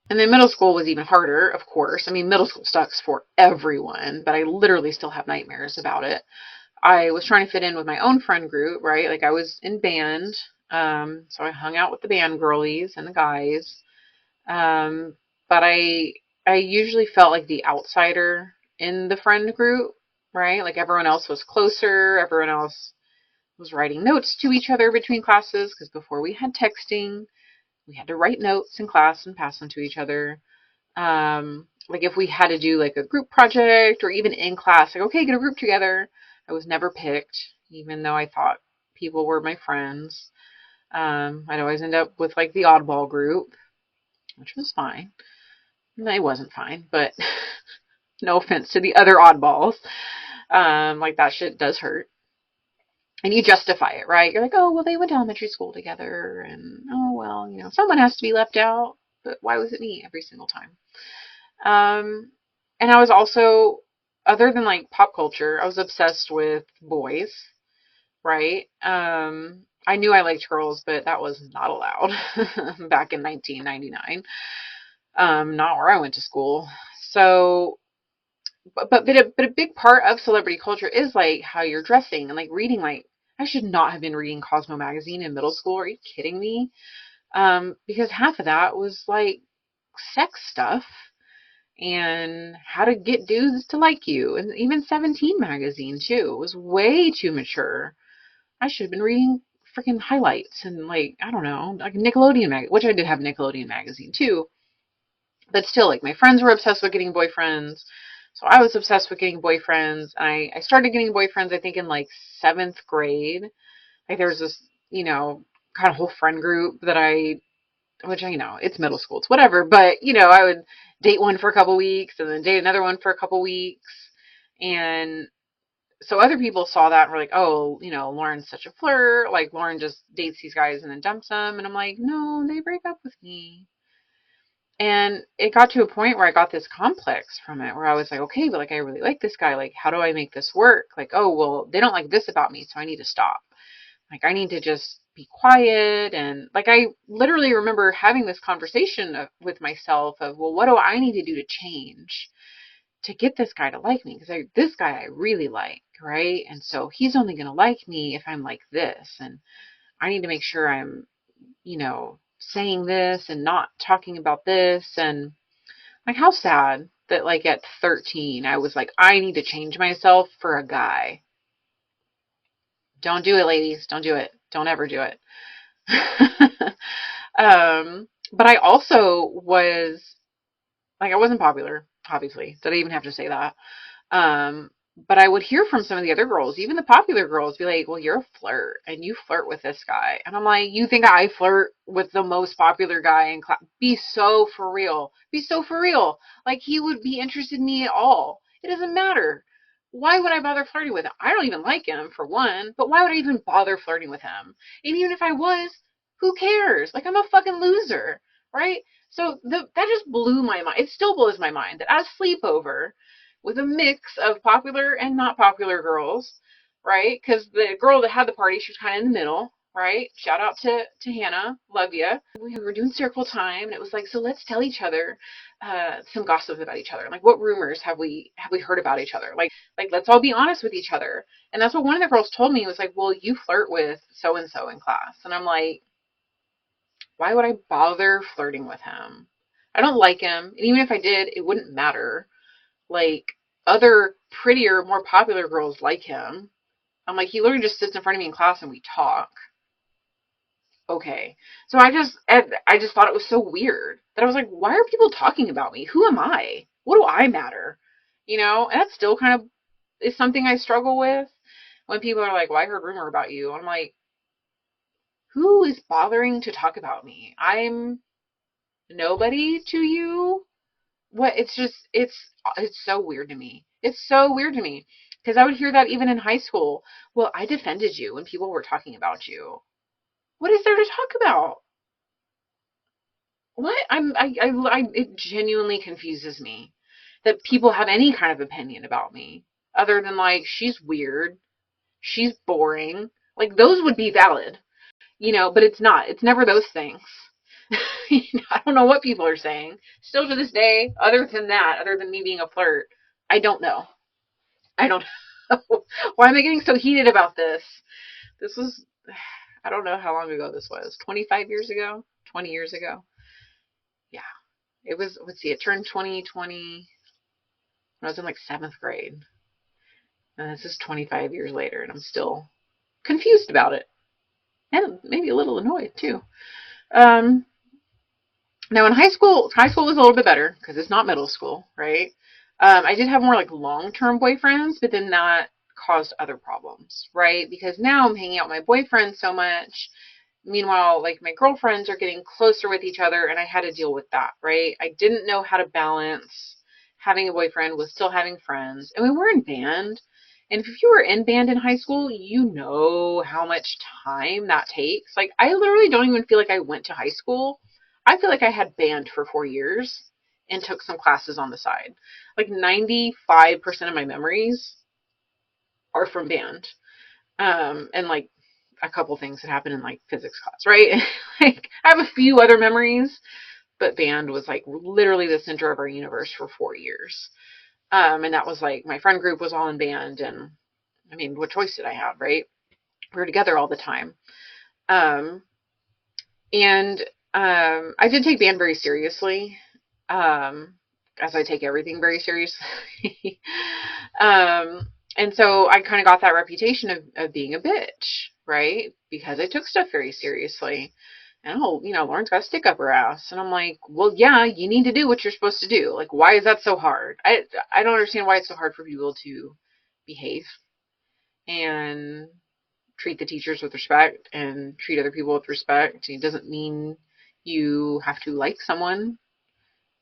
And then middle school was even harder, of course. I mean, middle school sucks for everyone, but I literally still have nightmares about it. I was trying to fit in with my own friend group, right? Like I was in band, so I hung out with the band girlies and the guys. But I usually felt like the outsider in the friend group, right? Like everyone else was closer, everyone else was writing notes to each other between classes because before we had texting, we had to write notes in class and pass them to each other. Like if we had to do like a group project or even in class, like okay, get a group together. I was never picked, even though I thought people were my friends. I'd always end up with like the oddball group, which was fine. It wasn't fine, but No offense to the other oddballs. Like that shit does hurt. And you justify it, right? You're like, oh, well, they went to elementary school together, and oh, well, someone has to be left out, but why was it me every single time? And I was also, other than like pop culture, I was obsessed with boys, right? I knew I liked girls, but that was not allowed back in 1999. Not where I went to school. So, but a big part of celebrity culture is like how you're dressing and like reading. Like, I should not have been reading Cosmo magazine in middle school. Are you kidding me? Because half of that was like sex stuff and how to get dudes to like you, and even 17 magazine too. It was way too mature. I should have been reading freaking highlights and like, I don't know, like Nickelodeon which I did have Nickelodeon magazine too. But still, like, my friends were obsessed with getting boyfriends. So I was obsessed with getting boyfriends. I started getting boyfriends, I think, in like seventh grade. Like, there was this, kind of whole friend group which it's middle school, it's whatever. But, I would date one for a couple weeks and then date another one for a couple weeks. And so other people saw that and were like, oh, Lauren's such a flirt. Like, Lauren just dates these guys and then dumps them. And I'm like, no, they break up with me. And it got to a point where I got this complex from it, where I was like, okay, but like, I really like this guy. Like, how do I make this work? Like, oh, well, they don't like this about me, so I need to stop. Like, I need to just be quiet. And like, I literally remember having this conversation with myself of, well, what do I need to do to change to get this guy to like me? Because this guy I really like, right? And so he's only going to like me if I'm like this. And I need to make sure I'm, saying this and not talking about this. And like, how sad that like at 13, I was like, I need to change myself for a guy. Don't do it, ladies. Don't do it. Don't ever do it. But I also was like, I wasn't popular, obviously. Did I even have to say that? Um, but I would hear from some of the other girls, even the popular girls, be like, well, you're a flirt and you flirt with this guy. And I'm like, you think I flirt with the most popular guy in class? Be so for real. Be so for real. Like, he would be interested in me at all. It doesn't matter. Why would I bother flirting with him? I don't even like him, for one, but why would I even bother flirting with him? And even if I was, who cares? Like, I'm a fucking loser, right? So that just blew my mind. It still blows my mind that at a sleepover, with a mix of popular and not popular girls, right? Because the girl that had the party, she was kind of in the middle, right? Shout out to Hannah, love ya. We were doing circle time, and it was like, so let's tell each other some gossip about each other. Like, what rumors have we heard about each other? Like let's all be honest with each other. And that's what one of the girls told me. It was like, well, you flirt with so and so in class, and I'm like, why would I bother flirting with him? I don't like him, and even if I did, it wouldn't matter. Like, other prettier, more popular girls like him. I'm like, he literally just sits in front of me in class and we talk. Okay. So I just thought it was so weird that I was like, why are people talking about me? Who am I? What do I matter? And that still kind of is something I struggle with when people are like, well, I heard rumor about you. I'm like, who is bothering to talk about me? I'm nobody to you. What? It's so weird to me. It's so weird to me because I would hear that even in high school. Well, I defended you when people were talking about you. What is there to talk about? What? It genuinely confuses me that people have any kind of opinion about me other than like, she's weird, she's boring. Like, those would be valid, but it's not. It's never those things. I don't know what people are saying. Still to this day, other than me being a flirt, I don't know. I don't know. Why am I getting so heated about this? This was, I don't know how long ago this was. 25 years ago? 20 years ago? Yeah. It was, let's see, it turned 2020 when I was in like seventh grade. And this is 25 years later, and I'm still confused about it. And maybe a little annoyed, too. Um, Now, in high school was a little bit better because it's not middle school, right? I did have more like long-term boyfriends, but then that caused other problems, right? Because now I'm hanging out with my boyfriend so much. Meanwhile, like, my girlfriends are getting closer with each other, and I had to deal with that, right? I didn't know how to balance having a boyfriend, was still having friends, and we were in band. And if you were in band in high school, you know how much time that takes. Like, I literally don't even feel like I went to high school. I feel like I had band for 4 years and took some classes on the side. Like 95% of my memories are from band. And like a couple things that happened in like physics class, right? Like I have a few other memories, but band was like literally the center of our universe for 4 years. And that was like my friend group was all in band, and I mean, what choice did I have, right? We were together all the time. Um, and I did take band very seriously, um, as I take everything very seriously. um, and so I kind of got that reputation of being a bitch, right? Because I took stuff very seriously. And Lauren's got a stick up her ass. And I'm like, well, yeah, you need to do what you're supposed to do. Like, why is that so hard? I don't understand why it's so hard for people to behave and treat the teachers with respect and treat other people with respect. It doesn't mean you have to like someone.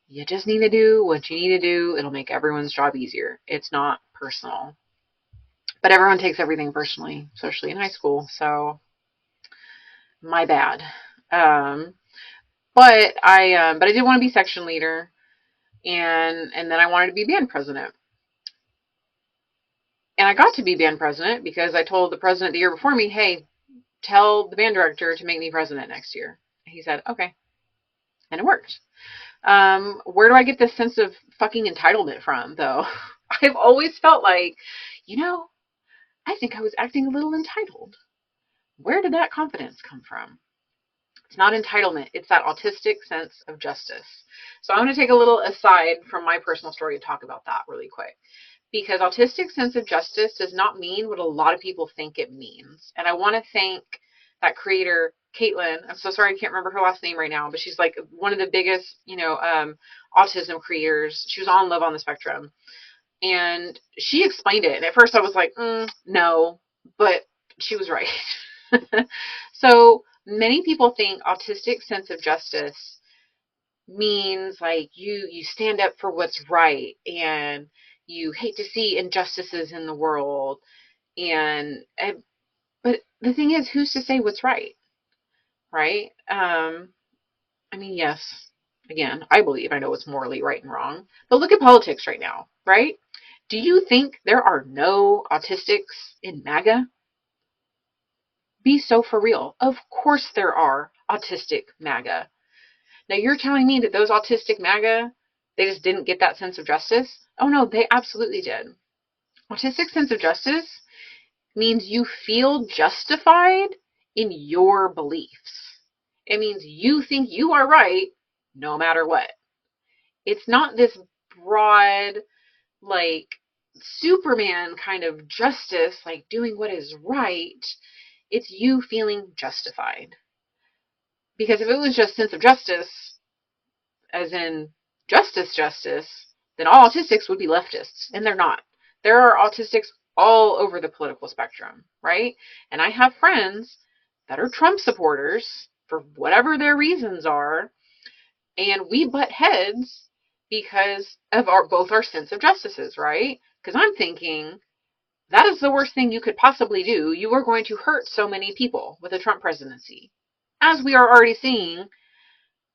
You just need to do what you need to do. It'll make everyone's job easier. It's not personal. But everyone takes everything personally, especially in high school. So my bad. Um, but I did want to be section leader, and then I wanted to be band president. And I got to be band president because I told the president the year before me, hey, tell the band director to make me president next year. He said, okay. And it worked. Where do I get this sense of fucking entitlement from, though? I've always felt like, I think I was acting a little entitled. Where did that confidence come from? It's not entitlement. It's that autistic sense of justice. So I'm going to take a little aside from my personal story to talk about that really quick. Because autistic sense of justice does not mean what a lot of people think it means. And I want to thank that creator, Caitlin. I'm so sorry I can't remember her last name right now, but she's like one of the biggest, autism creators. She was on Love on the Spectrum. And she explained it. And at first I was like, no, but she was right. So many people think autistic sense of justice means like you stand up for what's right, and you hate to see injustices in the world, and but the thing is, who's to say what's right? Right? I mean, yes, again, I believe I know what's morally right and wrong, but look at politics right now, right? Do you think there are no autistics in MAGA? Be so for real. Of course there are autistic MAGA. Now you're telling me that those autistic MAGA, they just didn't get that sense of justice? Oh no, they absolutely did. Autistic sense of justice means you feel justified in your beliefs. It means you think you are right no matter what. It's not this broad, like, Superman kind of justice, like doing what is right. It's you feeling justified. Because if it was just sense of justice, as in justice, then all autistics would be leftists, and they're not. There are autistics all over the political spectrum, right? And I have friends that are Trump supporters for whatever their reasons are, and we butt heads because of both our sense of justices, right? Because I'm thinking, that is the worst thing you could possibly do. You are going to hurt so many people with a Trump presidency. As we are already seeing,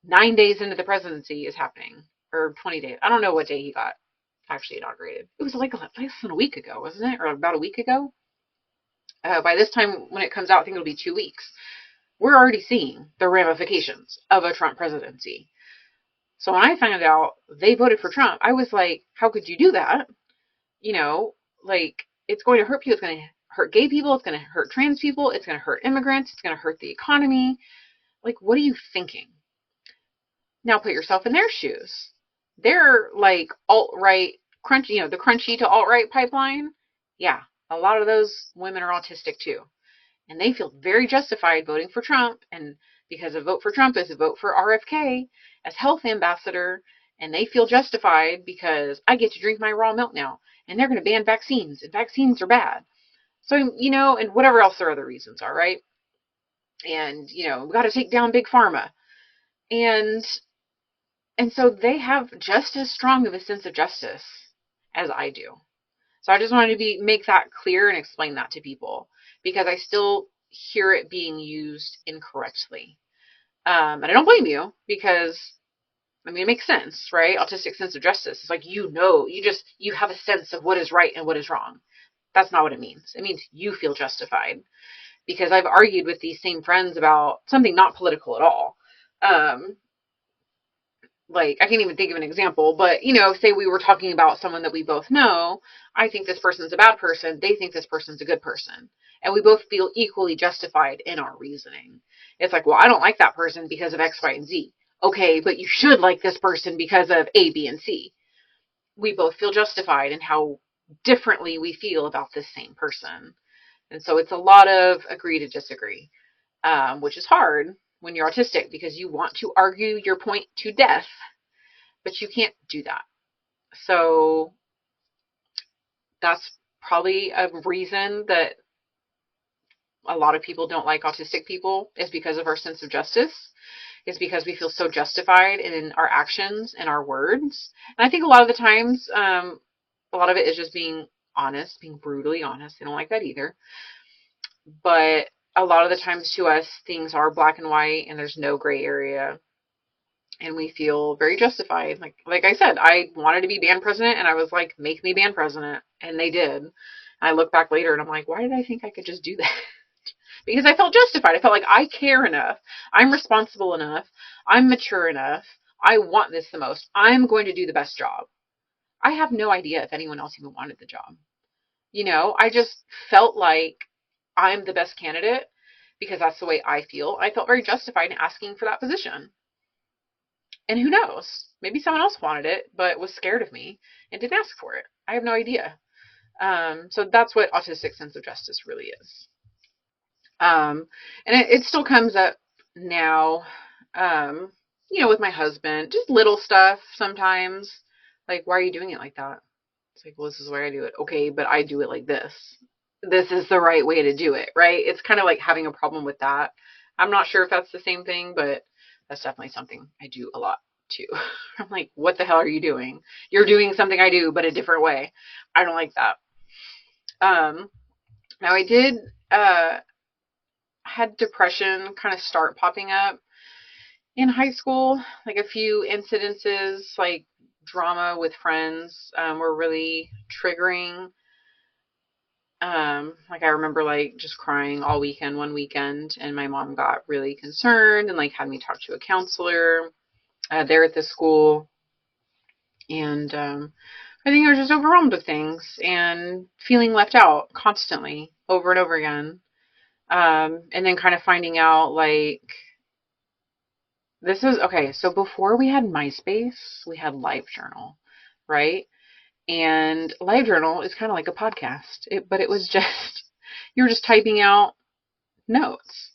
9 days into the presidency is happening, or 20 days. I don't know what day he got actually inaugurated. It was like less than a week ago, wasn't it? Or about a week ago? By this time, when it comes out, I think it'll be 2 weeks. We're already seeing the ramifications of a Trump presidency. So when I found out they voted for Trump, I was like, how could you do that? Like, it's going to hurt people. It's going to hurt gay people. It's going to hurt trans people. It's going to hurt immigrants. It's going to hurt the economy. Like, what are you thinking? Now put yourself in their shoes. They're like alt-right, crunchy, the crunchy to alt-right pipeline. Yeah, a lot of those women are autistic too. And they feel very justified voting for Trump. And because a vote for Trump is a vote for RFK as health ambassador. And they feel justified because I get to drink my raw milk now. And they're going to ban vaccines. And vaccines are bad. So, and whatever else their other reasons are, right? And, we got to take down big pharma. And And so they have just as strong of a sense of justice as I do. So I just wanted to make that clear and explain that to people, because I still hear it being used incorrectly. And I don't blame you, because I mean, it makes sense, right? Autistic sense of justice. It's like, you have a sense of what is right and what is wrong. That's not what it means. It means you feel justified, because I've argued with these same friends about something not political at all. Um, like, I can't even think of an example, but, say we were talking about someone that we both know. I think this person's a bad person. They think this person's a good person. And we both feel equally justified in our reasoning. It's like, well, I don't like that person because of X, Y, and Z. Okay, but you should like this person because of A, B, and C. We both feel justified in how differently we feel about this same person. And so it's a lot of agree to disagree, which is hard when you're autistic, because you want to argue your point to death, but you can't do that. So that's probably a reason that a lot of people don't like autistic people, is because of our sense of justice, is because we feel so justified in our actions and our words. And I think a lot of the times, a lot of it is just being honest, being brutally honest. They don't like that either. But a lot of the times to us, things are black and white and there's no gray area. And we feel very justified. Like I said, I wanted to be band president, and I was like, make me band president. And they did. And I look back later and I'm like, why did I think I could just do that? Because I felt justified. I felt like I care enough. I'm responsible enough. I'm mature enough. I want this the most. I'm going to do the best job. I have no idea if anyone else even wanted the job. I just felt like I'm the best candidate because that's the way I feel. I felt very justified in asking for that position. And who knows? Maybe someone else wanted it, but was scared of me and didn't ask for it. I have no idea. So that's what autistic sense of justice really is. And it still comes up now, with my husband, just little stuff sometimes. Like, why are you doing it like that? It's like, well, this is where I do it. Okay, but I do it like this. This is the right way to do it, right? It's kind of like having a problem with that. I'm not sure if that's the same thing, but that's definitely something I do a lot too. I'm like, what the hell are you doing? You're doing something I do, but a different way. I don't like that. Now I did, had depression kind of start popping up in high school. Like a few incidences, like drama with friends, were really triggering. Like I remember like just crying all weekend one weekend, and my mom got really concerned and like had me talk to a counselor there at the school. And I think I was just overwhelmed with things and feeling left out constantly over and over again. And then kind of finding out like this is okay. So before we had MySpace, we had LiveJournal, right? And LiveJournal is kind of like a podcast, but it was just, you were just typing out notes.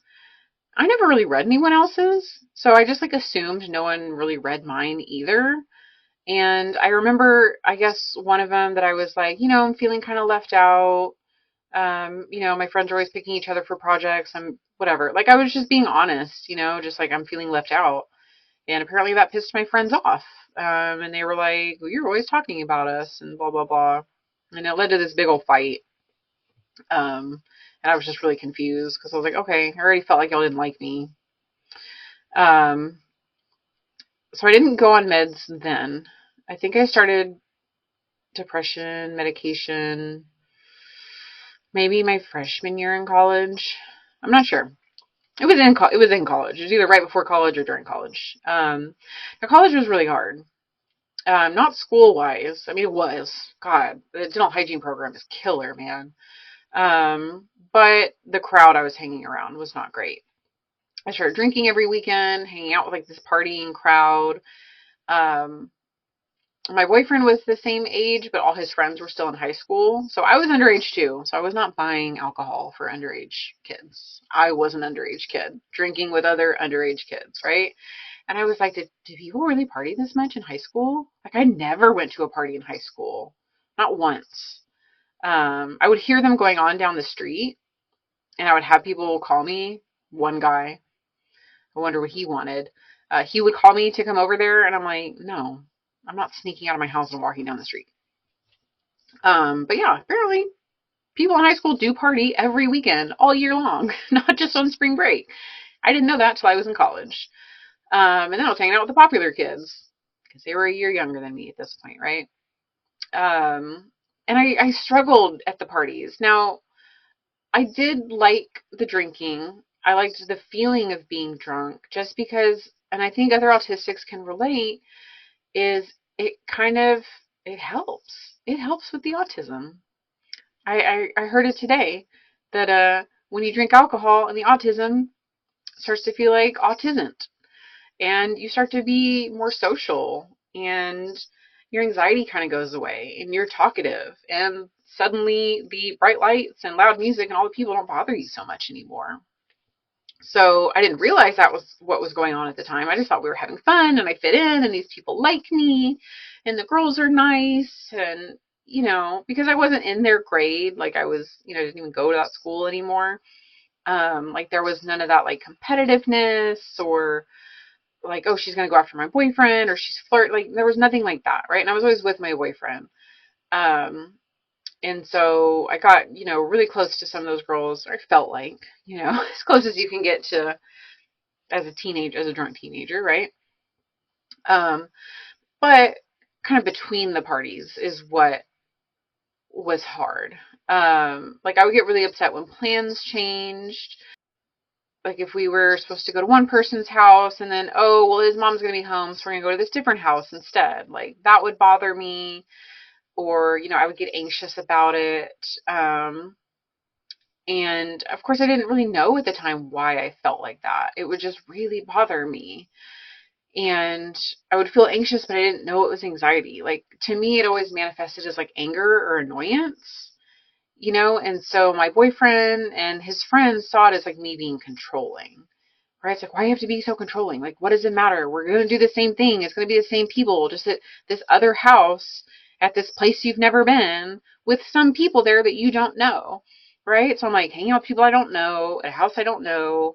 I never really read anyone else's, so I just like assumed no one really read mine either. And I remember, I guess one of them that I was like, I'm feeling kind of left out. My friends are always picking each other for projects. I'm whatever. Like I was just being honest, just like I'm feeling left out. And apparently that pissed my friends off. And they were like, well, you're always talking about us and blah, blah, blah. And it led to this big old fight. And I was just really confused because I was like, okay, I already felt like y'all didn't like me. Um, so I didn't go on meds then. I think I started depression medication maybe my freshman year in college. I'm not sure. It was in college. It was either right before college or during college. Now college was really hard. Not school wise. I mean, it was. God, the dental hygiene program is killer, man. But the crowd I was hanging around was not great. I started drinking every weekend, hanging out with like this partying crowd. Um, my boyfriend was the same age, but all his friends were still in high school. So I was underage too. So I was not buying alcohol for underage kids. I was an underage kid drinking with other underage kids, right? And I was like, did people really party this much in high school? Like I never went to a party in high school. Not once. I would hear them going on down the street, and I would have people call me. One guy, I wonder what he wanted. He would call me to come over there, and I'm like, no, I'm not sneaking out of my house and walking down the street. But yeah, apparently people in high school do party every weekend, all year long, not just on spring break. I didn't know that till I was in college. And then I was hanging out with the popular kids because they were a year younger than me at this point, right? And I struggled at the parties. Now, I did like the drinking. I liked the feeling of being drunk just because, and I think other autistics can relate, is it kind of, it helps. It helps with the autism. I heard it today that when you drink alcohol and the autism starts to feel like autism, and you start to be more social, and your anxiety kind of goes away, and you're talkative, and suddenly the bright lights and loud music and all the people don't bother you so much anymore. So I didn't realize that was what was going on at the time. I just thought we were having fun and I fit in and these people like me and the girls are nice, and because I wasn't in their grade, like I was, didn't even go to that school anymore. Like there was none of that like competitiveness or like, oh, she's gonna go after my boyfriend or she's flirt. Like there was nothing like that, right? And I was always with my boyfriend. Um, and so I got, really close to some of those girls. I felt like, as close as you can get to as a drunk teenager, right? Um, but kind of between the parties is what was hard. Like I would get really upset when plans changed. Like if we were supposed to go to one person's house and then, oh, well, his mom's going to be home, so we're going to go to this different house instead. Like that would bother me, or, I would get anxious about it. And of course, I didn't really know at the time why I felt like that. It would just really bother me. And I would feel anxious, but I didn't know it was anxiety. Like to me, it always manifested as like anger or annoyance, and so my boyfriend and his friends saw it as like me being controlling. Right? It's like, why do you have to be so controlling? Like, what does it matter? We're going to do the same thing. It's going to be the same people, just at this other house, at this place you've never been, with some people there that you don't know. Right? So I'm like hanging out with people I don't know, at a house I don't know.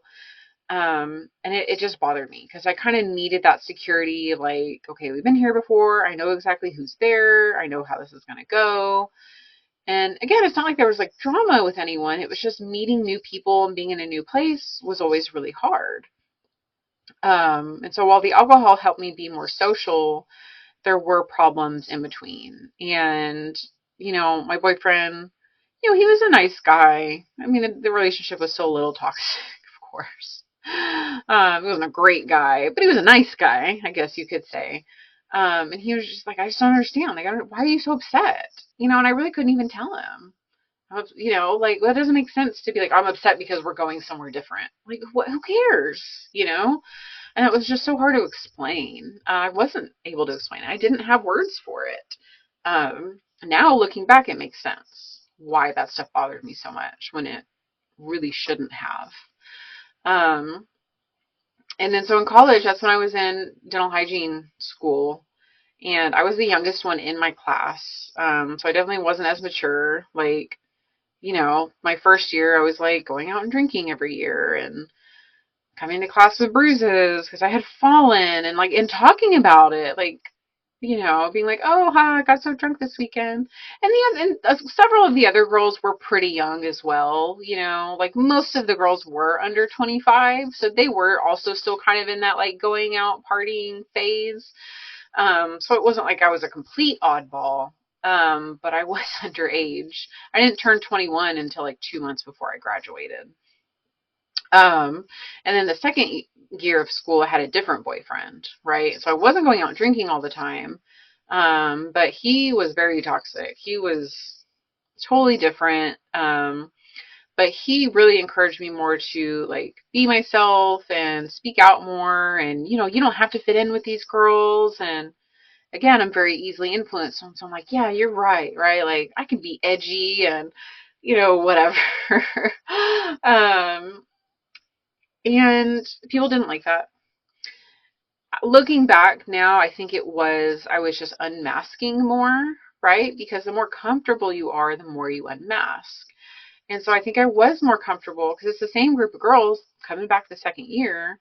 And it just bothered me because I kind of needed that security of like, okay, we've been here before. I know exactly who's there. I know how this is going to go. And again, it's not like there was like drama with anyone. It was just meeting new people and being in a new place was always really hard. And so while the alcohol helped me be more social, there were problems in between. And, my boyfriend, he was a nice guy. I mean, the relationship was still a little toxic, of course. He wasn't a great guy, but he was a nice guy, I guess you could say. And he was just like, I just don't understand. Like, why are you so upset? And I really couldn't even tell him. Like, that doesn't make sense to be like, I'm upset because we're going somewhere different. Like, what? Who cares? And it was just so hard to explain. I wasn't able to explain it. I didn't have words for it. Now looking back, it makes sense why that stuff bothered me so much when it really shouldn't have. Um, and then so in college, that's when I was in dental hygiene school, and I was the youngest one in my class. So I definitely wasn't as mature. Like, my first year, I was like going out and drinking every year and coming to class with bruises because I had fallen and talking about it, like, being like, oh, hi, I got so drunk this weekend. And several of the other girls were pretty young as well, like most of the girls were under 25, so they were also still kind of in that like going out partying phase. So it wasn't like I was a complete oddball. But I was underage. I didn't turn 21 until like 2 months before I graduated. And then the second year of school, I had a different boyfriend, right? So I wasn't going out drinking all the time. But he was very toxic. He was totally different. But he really encouraged me more to like be myself and speak out more. And, you don't have to fit in with these girls. And again, I'm very easily influenced. So I'm like, yeah, you're right, right? Like I can be edgy and, whatever. um, and people didn't like that. Looking back now, I think I was just unmasking more, right? Because the more comfortable you are, the more you unmask. And so I think I was more comfortable because it's the same group of girls coming back the second year.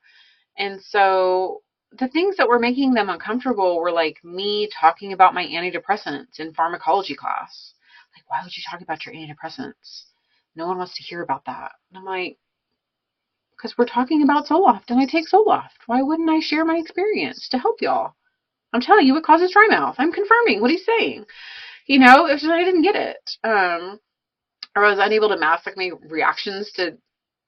And so the things that were making them uncomfortable were like me talking about my antidepressants in pharmacology class. Like, why would you talk about your antidepressants? No one wants to hear about that. And I'm like, because we're talking about Zoloft and I take Zoloft. Why wouldn't I share my experience to help y'all? I'm telling you it causes dry mouth. I'm confirming what he's saying. You know, it's just I didn't get it. Or I was unable to mask like my reactions to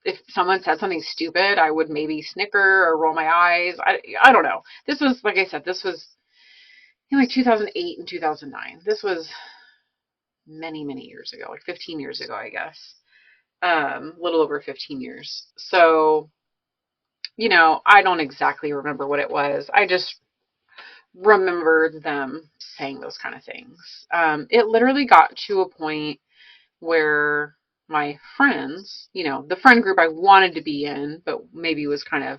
if someone said something stupid, I would maybe snicker or roll my eyes. I don't know. This was, like I said, this was in like 2008 and 2009. This was many, many years ago, like 15 years ago, I guess. A little over 15 years. So, you know, I don't exactly remember what it was. I just remembered them saying those kind of things. It literally got to a point where my friends, you know, the friend group I wanted to be in, but maybe was kind of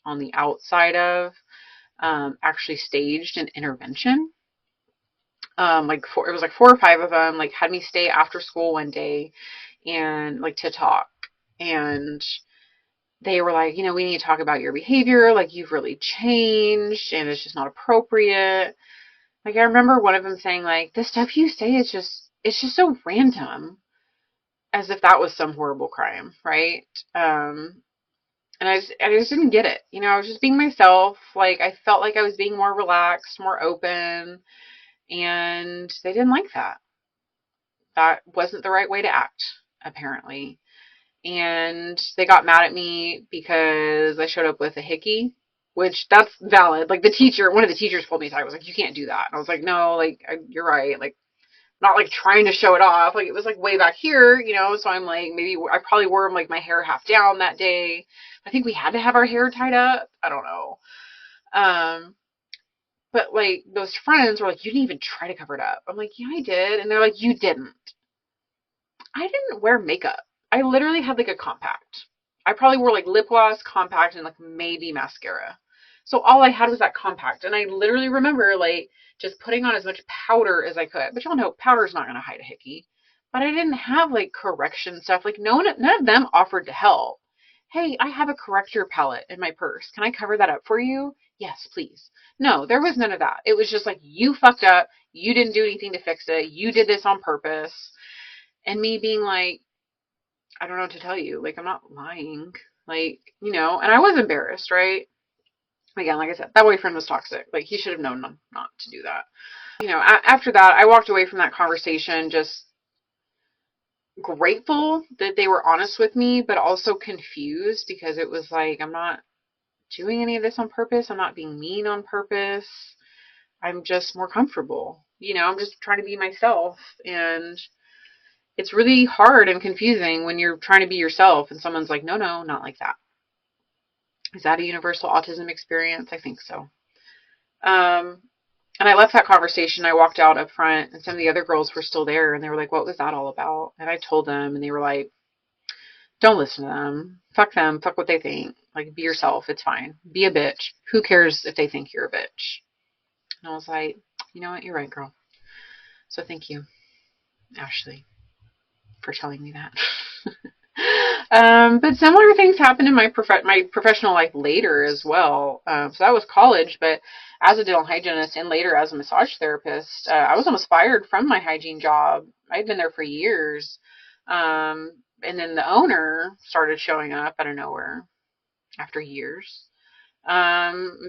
on the outside of, actually staged an intervention. It was like 4 or 5 of them, like had me stay after school one day and like to talk. And they were like, you know, we need to talk about your behavior. Like you've really changed and it's just not appropriate. Like I remember one of them saying like, the stuff you say is it's just so random, as if that was some horrible crime. Right. And I just didn't get it. You know, I was just being myself. Like I felt like I was being more relaxed, more open, and they didn't like that. That wasn't the right way to act, apparently. And they got mad at me because I showed up with a hickey, which that's valid. Like one of the teachers pulled me aside. I was like, you can't do that. And I was like, no, like you're right. Like not like trying to show it off. Like it was like way back here, you know. So I'm like, maybe I probably wore like my hair half down that day. I think we had to have our hair tied up. I don't know. Um, but like those friends were like, you didn't even try to cover it up. I'm like, yeah, I did. And they're like, you didn't. I didn't wear makeup. I literally had like a compact. I probably wore like lip gloss, compact, and like maybe mascara. So all I had was that compact. And I literally remember like just putting on as much powder as I could. But y'all know powder's not going to hide a hickey. But I didn't have like correction stuff. Like none of them offered to help. Hey, I have a corrector palette in my purse. Can I cover that up for you? Yes, please. No, there was none of that. It was just like, you fucked up. You didn't do anything to fix it. You did this on purpose. And me being like, I don't know what to tell you. Like, I'm not lying. Like, you know, and I was embarrassed, right? Again, like I said, that boyfriend was toxic. Like, he should have known not to do that. You know, after that, I walked away from that conversation just grateful that they were honest with me, but also confused because it was like, I'm not doing any of this on purpose. I'm not being mean on purpose. I'm just more comfortable. You know, I'm just trying to be myself. And it's really hard and confusing when you're trying to be yourself and someone's like, no, no, not like that. Is that a universal autism experience? I think so. Um, and I left that conversation. I walked out up front and some of the other girls were still there and they were like, what was that all about? And I told them and they were like, don't listen to them. Fuck them. Fuck what they think. Like, be yourself. It's fine. Be a bitch. Who cares if they think you're a bitch? And I was like, you know what? You're right, girl. So thank you, Ashley, for telling me that. But similar things happened in my professional life later as well. So that was college, but as a dental hygienist and later as a massage therapist, I was almost fired from my hygiene job. I'd been there for years. And then the owner started showing up out of nowhere after years.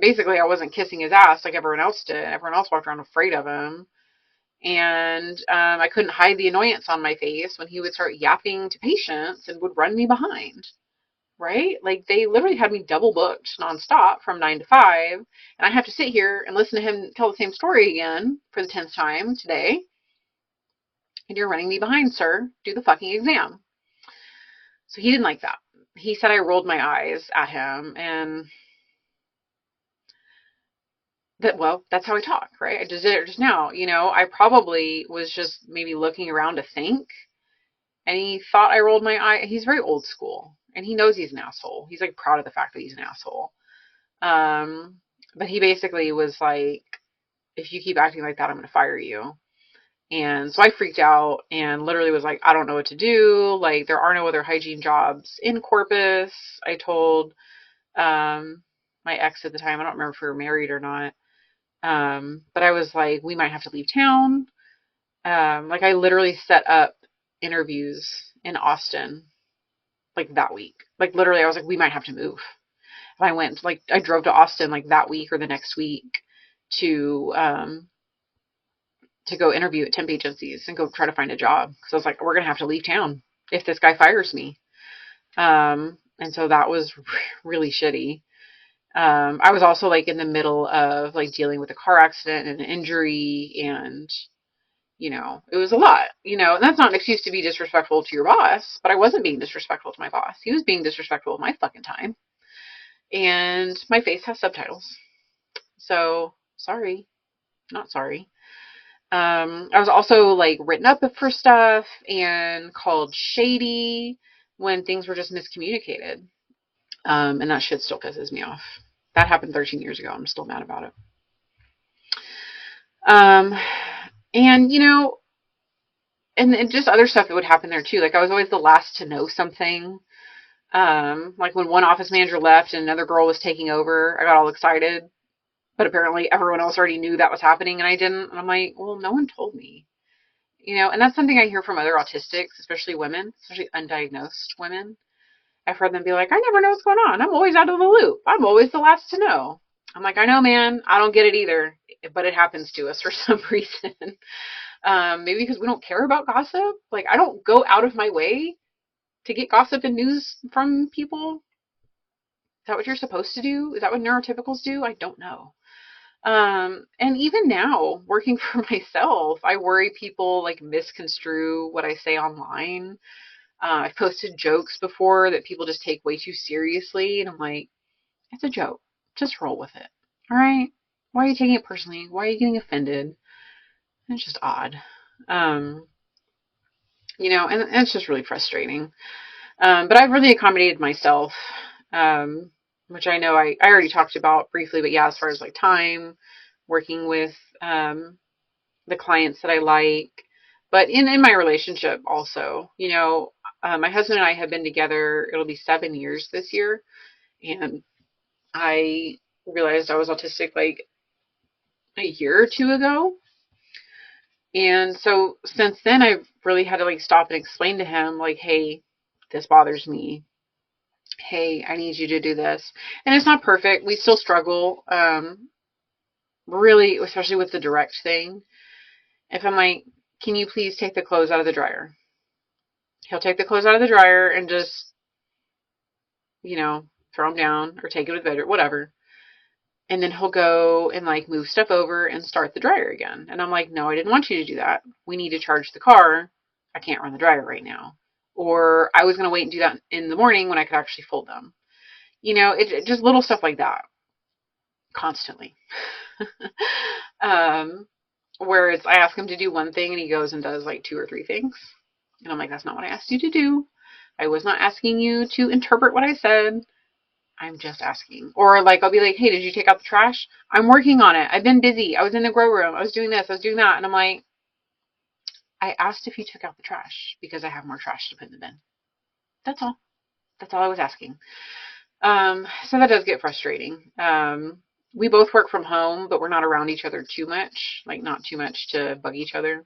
Basically, I wasn't kissing his ass like everyone else did. Everyone else walked around afraid of him. And I couldn't hide the annoyance on my face when he would start yapping to patients and would run me behind, right? Like they literally had me double booked nonstop from 9 to 5. And I have to sit here and listen to him tell the same story again for the 10th time today. And you're running me behind, sir. Do the fucking exam. So he didn't like that. He said I rolled my eyes at him and well, that's how I talk, right? I just did it just now. You know, I probably was just maybe looking around to think. And he thought I rolled my eye. He's very old school. And he knows he's an asshole. He's like proud of the fact that he's an asshole. But he basically was like, if you keep acting like that, I'm going to fire you. And so I freaked out and literally was like, I don't know what to do. Like, there are no other hygiene jobs in Corpus. I told my ex at the time. I don't remember if we were married or not. But I was like, we might have to leave town. Like I literally set up interviews in Austin like that week. Like literally I was like, we might have to move. And I went, like I drove to Austin like that week or the next week to go interview at temp agencies and go try to find a job. Cause I was like, we're gonna have to leave town if this guy fires me. And so that was really shitty. I was also like in the middle of like dealing with a car accident and an injury, and it was a lot, and that's not an excuse to be disrespectful to your boss, but I wasn't being disrespectful to my boss. He was being disrespectful of my fucking time. And my face has subtitles. So sorry, not sorry. I was also like written up for stuff and called shady when things were just miscommunicated. And that shit still pisses me off. That happened 13 years ago. I'm still mad about it. Um, and and just other stuff that would happen there too. Like I was always the last to know something. Like when one office manager left and another girl was taking over, I got all excited. But apparently everyone else already knew that was happening and I didn't. And I'm like, well, no one told me. And that's something I hear from other autistics, especially women, especially undiagnosed women. I've heard them be like, I never know what's going on. I'm always out of the loop. I'm always the last to know. I'm like, I know, man. I don't get it either. But it happens to us for some reason. Maybe because we don't care about gossip. Like, I don't go out of my way to get gossip and news from people. Is that what you're supposed to do? Is that what neurotypicals do? I don't know. And even now, working for myself, I worry people like misconstrue what I say online. I've posted jokes before that people just take way too seriously, and I'm like, it's a joke. Just roll with it. All right? Why are you taking it personally? Why are you getting offended? It's just odd. Um, and it's just really frustrating. But I've really accommodated myself, um, which I know I already talked about briefly, but yeah, as far as like time, working with the clients that I like, but in my relationship also, my husband and I have been together, it'll be 7 years this year, and I realized I was autistic like a year or two ago. And so since then, I've really had to like stop and explain to him, like, hey, this bothers me. Hey, I need you to do this. And it's not perfect. We still struggle, really, especially with the direct thing. If I'm like, can you please take the clothes out of the dryer? He'll take the clothes out of the dryer and just, throw them down or take it to the bed or whatever. And then he'll go and like move stuff over and start the dryer again. And I'm like, no, I didn't want you to do that. We need to charge the car. I can't run the dryer right now. Or I was going to wait and do that in the morning when I could actually fold them. It's just little stuff like that constantly. um, where I ask him to do one thing and he goes and does like two or three things. And I'm like, that's not what I asked you to do. I was not asking you to interpret what I said. I'm just asking. Or like, I'll be like, hey, did you take out the trash? I'm working on it. I've been busy. I was in the grow room. I was doing this. I was doing that. And I'm like, I asked if you took out the trash because I have more trash to put in the bin. That's all. That's all I was asking. So that does get frustrating. We both work from home, but we're not around each other too much, like not too much to bug each other.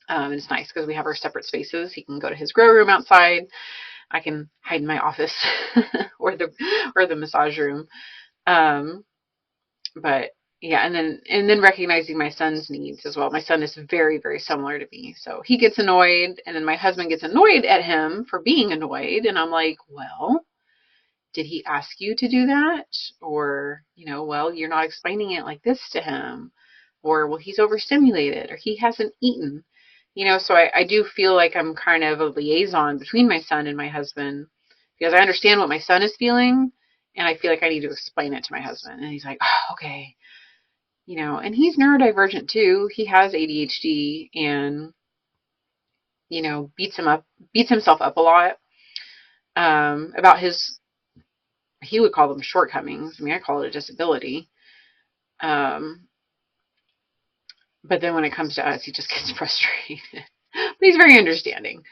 It's nice because we have our separate spaces. He can go to his grow room outside. I can hide in my office or the massage room. But yeah, and then recognizing my son's needs as well. My son is very, very similar to me. So he gets annoyed and then my husband gets annoyed at him for being annoyed. And I'm like, well, did he ask you to do that? Or, well, you're not explaining it like this to him. Or, well, he's overstimulated or he hasn't eaten. So I do feel like I'm kind of a liaison between my son and my husband because I understand what my son is feeling and I feel like I need to explain it to my husband. And he's like, oh, okay. And he's neurodivergent too. He has ADHD and, beats himself up a lot, about he would call them shortcomings. I mean, I call it a disability. Um, but then when it comes to us, he just gets frustrated. But he's very understanding.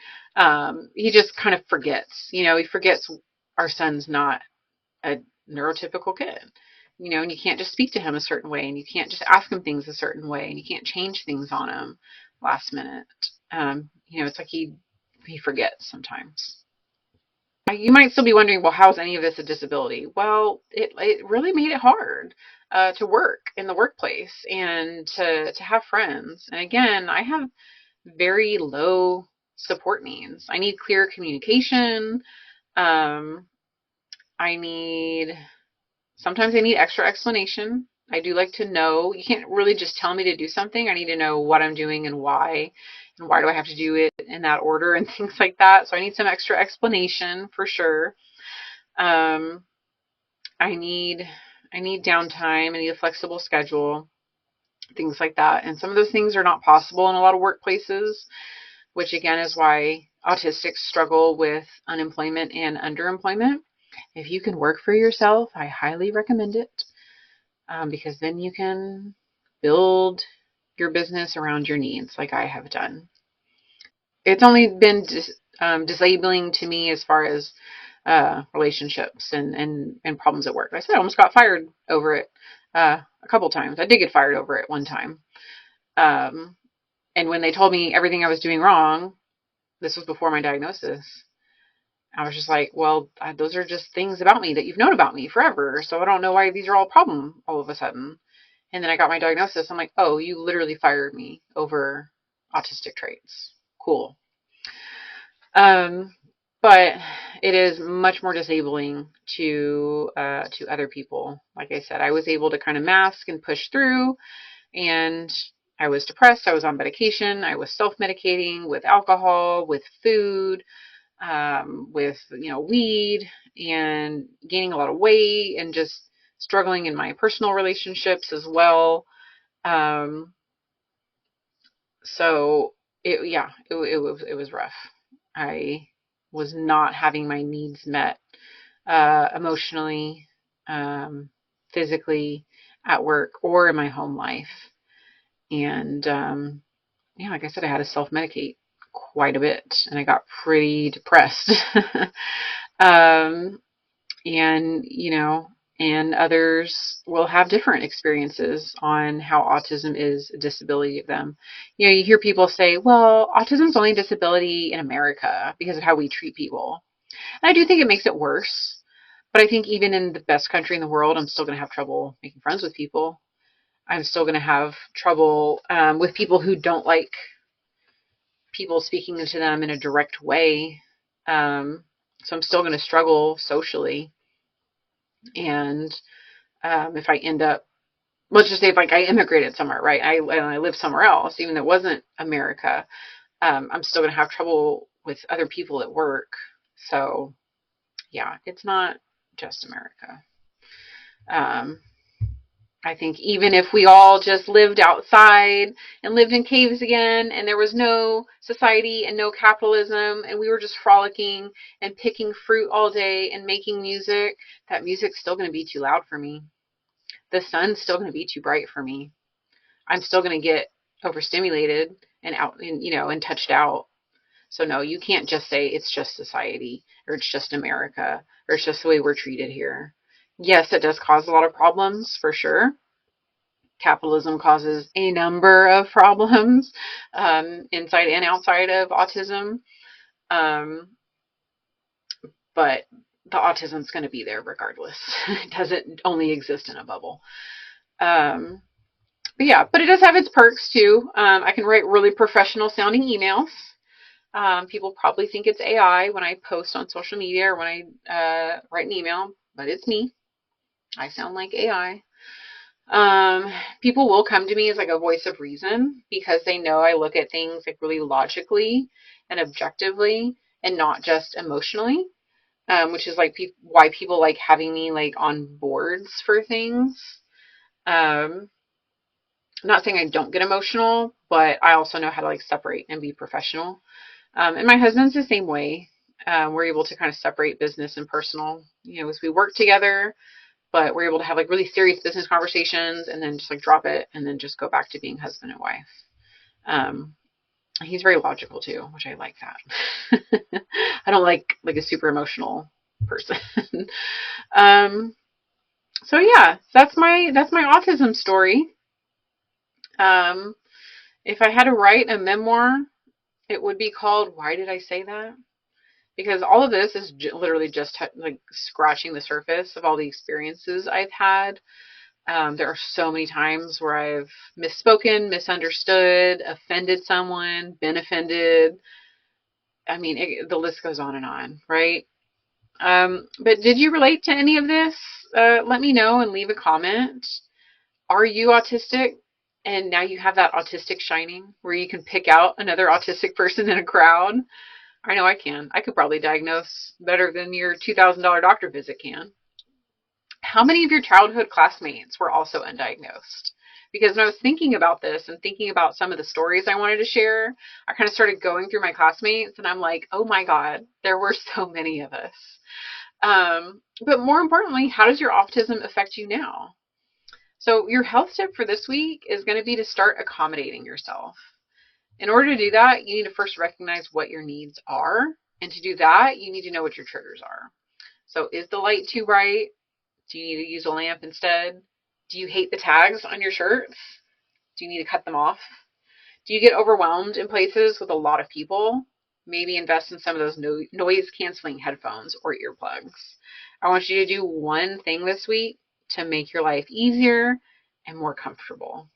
He just kind of forgets. He forgets our son's not a neurotypical kid. And you can't just speak to him a certain way, and you can't just ask him things a certain way, and you can't change things on him last minute. It's like he forgets sometimes. You might still be wondering, well, how's any of this a disability? Well, it really made it hard to work in the workplace and to have friends. And again, I have very low support needs. I need clear communication. Um, I need Sometimes I need extra explanation. I do like to know. You can't really just tell me to do something. I need to know what I'm doing and why do I have to do it in that order and things like that. So I need some extra explanation for sure. Um, I need I need downtime. I need a flexible schedule, things like that. And some of those things are not possible in a lot of workplaces, which again is why autistics struggle with unemployment and underemployment. If you can work for yourself, I highly recommend it, because then you can build your business around your needs like I have done. It's only been disabling to me as far as relationships and problems at work. I said I almost got fired over it a couple times. I did get fired over it one time. Um, and when they told me everything I was doing wrong, this was before my diagnosis, I was just like, well, those are just things about me that you've known about me forever. So I don't know why these are all a problem all of a sudden. And then I got my diagnosis. I'm like, oh, you literally fired me over autistic traits. Cool. Um, but it is much more disabling to other people. Like I said, I was able to kind of mask and push through, and I was depressed. I was on medication. I was self-medicating with alcohol, with food, with weed, and gaining a lot of weight, and just struggling in my personal relationships as well. Um, so it was rough. I was not having my needs met, emotionally, um, physically, at work, or in my home life. And yeah, like I said, I had to self-medicate quite a bit, and I got pretty depressed. um, and and others will have different experiences on how autism is a disability of them. You hear people say, well, autism is only a disability in America because of how we treat people. And I do think it makes it worse, but I think even in the best country in the world, I'm still going to have trouble making friends with people. I'm still going to have trouble with people who don't like people speaking to them in a direct way. So I'm still going to struggle socially. And if I end up, let's just say if like I immigrated somewhere, right? I live somewhere else, even though it wasn't America, I'm still going to have trouble with other people at work. So yeah, it's not just America. Um, I think even if we all just lived outside and lived in caves again, and there was no society and no capitalism, and we were just frolicking and picking fruit all day and making music, that music's still going to be too loud for me. The sun's still going to be too bright for me. I'm still going to get overstimulated and out and touched out. So no, you can't just say it's just society, or it's just America, or it's just the way we're treated here. Yes, it does cause a lot of problems for sure. Capitalism causes a number of problems, inside and outside of autism. Um, but the autism's going to be there regardless. It doesn't only exist in a bubble. Um, but it does have its perks too. I can write really professional sounding emails. People probably think it's AI when I post on social media or when I write an email, but it's me. I sound like AI. People will come to me as like a voice of reason because they know I look at things like really logically and objectively and not just emotionally, which is like why people like having me like on boards for things. Um, I'm not saying I don't get emotional, but I also know how to like separate and be professional. And my husband's the same way. We're able to kind of separate business and personal, as we work together, but we're able to have like really serious business conversations and then just like drop it and then just go back to being husband and wife. Um, he's very logical too, which I like that. I don't like a super emotional person. um, So yeah, that's my autism story. Um, if I had to write a memoir, it would be called "Why Did I Say That?" Because all of this is literally just like scratching the surface of all the experiences I've had. There are so many times where I've misspoken, misunderstood, offended someone, been offended. I mean, the list goes on, right? But did you relate to any of this? Let me know and leave a comment. Are you autistic? And now you have that autistic shining where you can pick out another autistic person in a crowd. I know I can. I could probably diagnose better than your $2,000 doctor visit can. How many of your childhood classmates were also undiagnosed? Because when I was thinking about this and thinking about some of the stories I wanted to share, I kind of started going through my classmates and I'm like, oh my God, there were so many of us. But more importantly, how does your autism affect you now? So, your health tip for this week is going to be to start accommodating yourself. In order to do that, you need to first recognize what your needs are. And to do that, you need to know what your triggers are. So, is the light too bright? Do you need to use a lamp instead? Do you hate the tags on your shirts? Do you need to cut them off? Do you get overwhelmed in places with a lot of people? Maybe invest in some of those noise canceling headphones or earplugs. I want you to do one thing this week to make your life easier and more comfortable.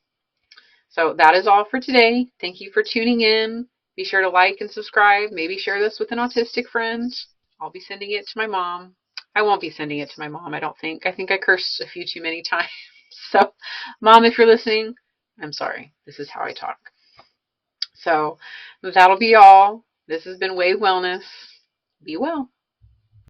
So that is all for today. Thank you for tuning in. Be sure to like and subscribe. Maybe share this with an autistic friend. I'll be sending it to my mom. I won't be sending it to my mom, I don't think. I think I cursed a few too many times. So, Mom, if you're listening, I'm sorry. This is how I talk. So that'll be all. This has been w.a.v.e. Wellness. Be well.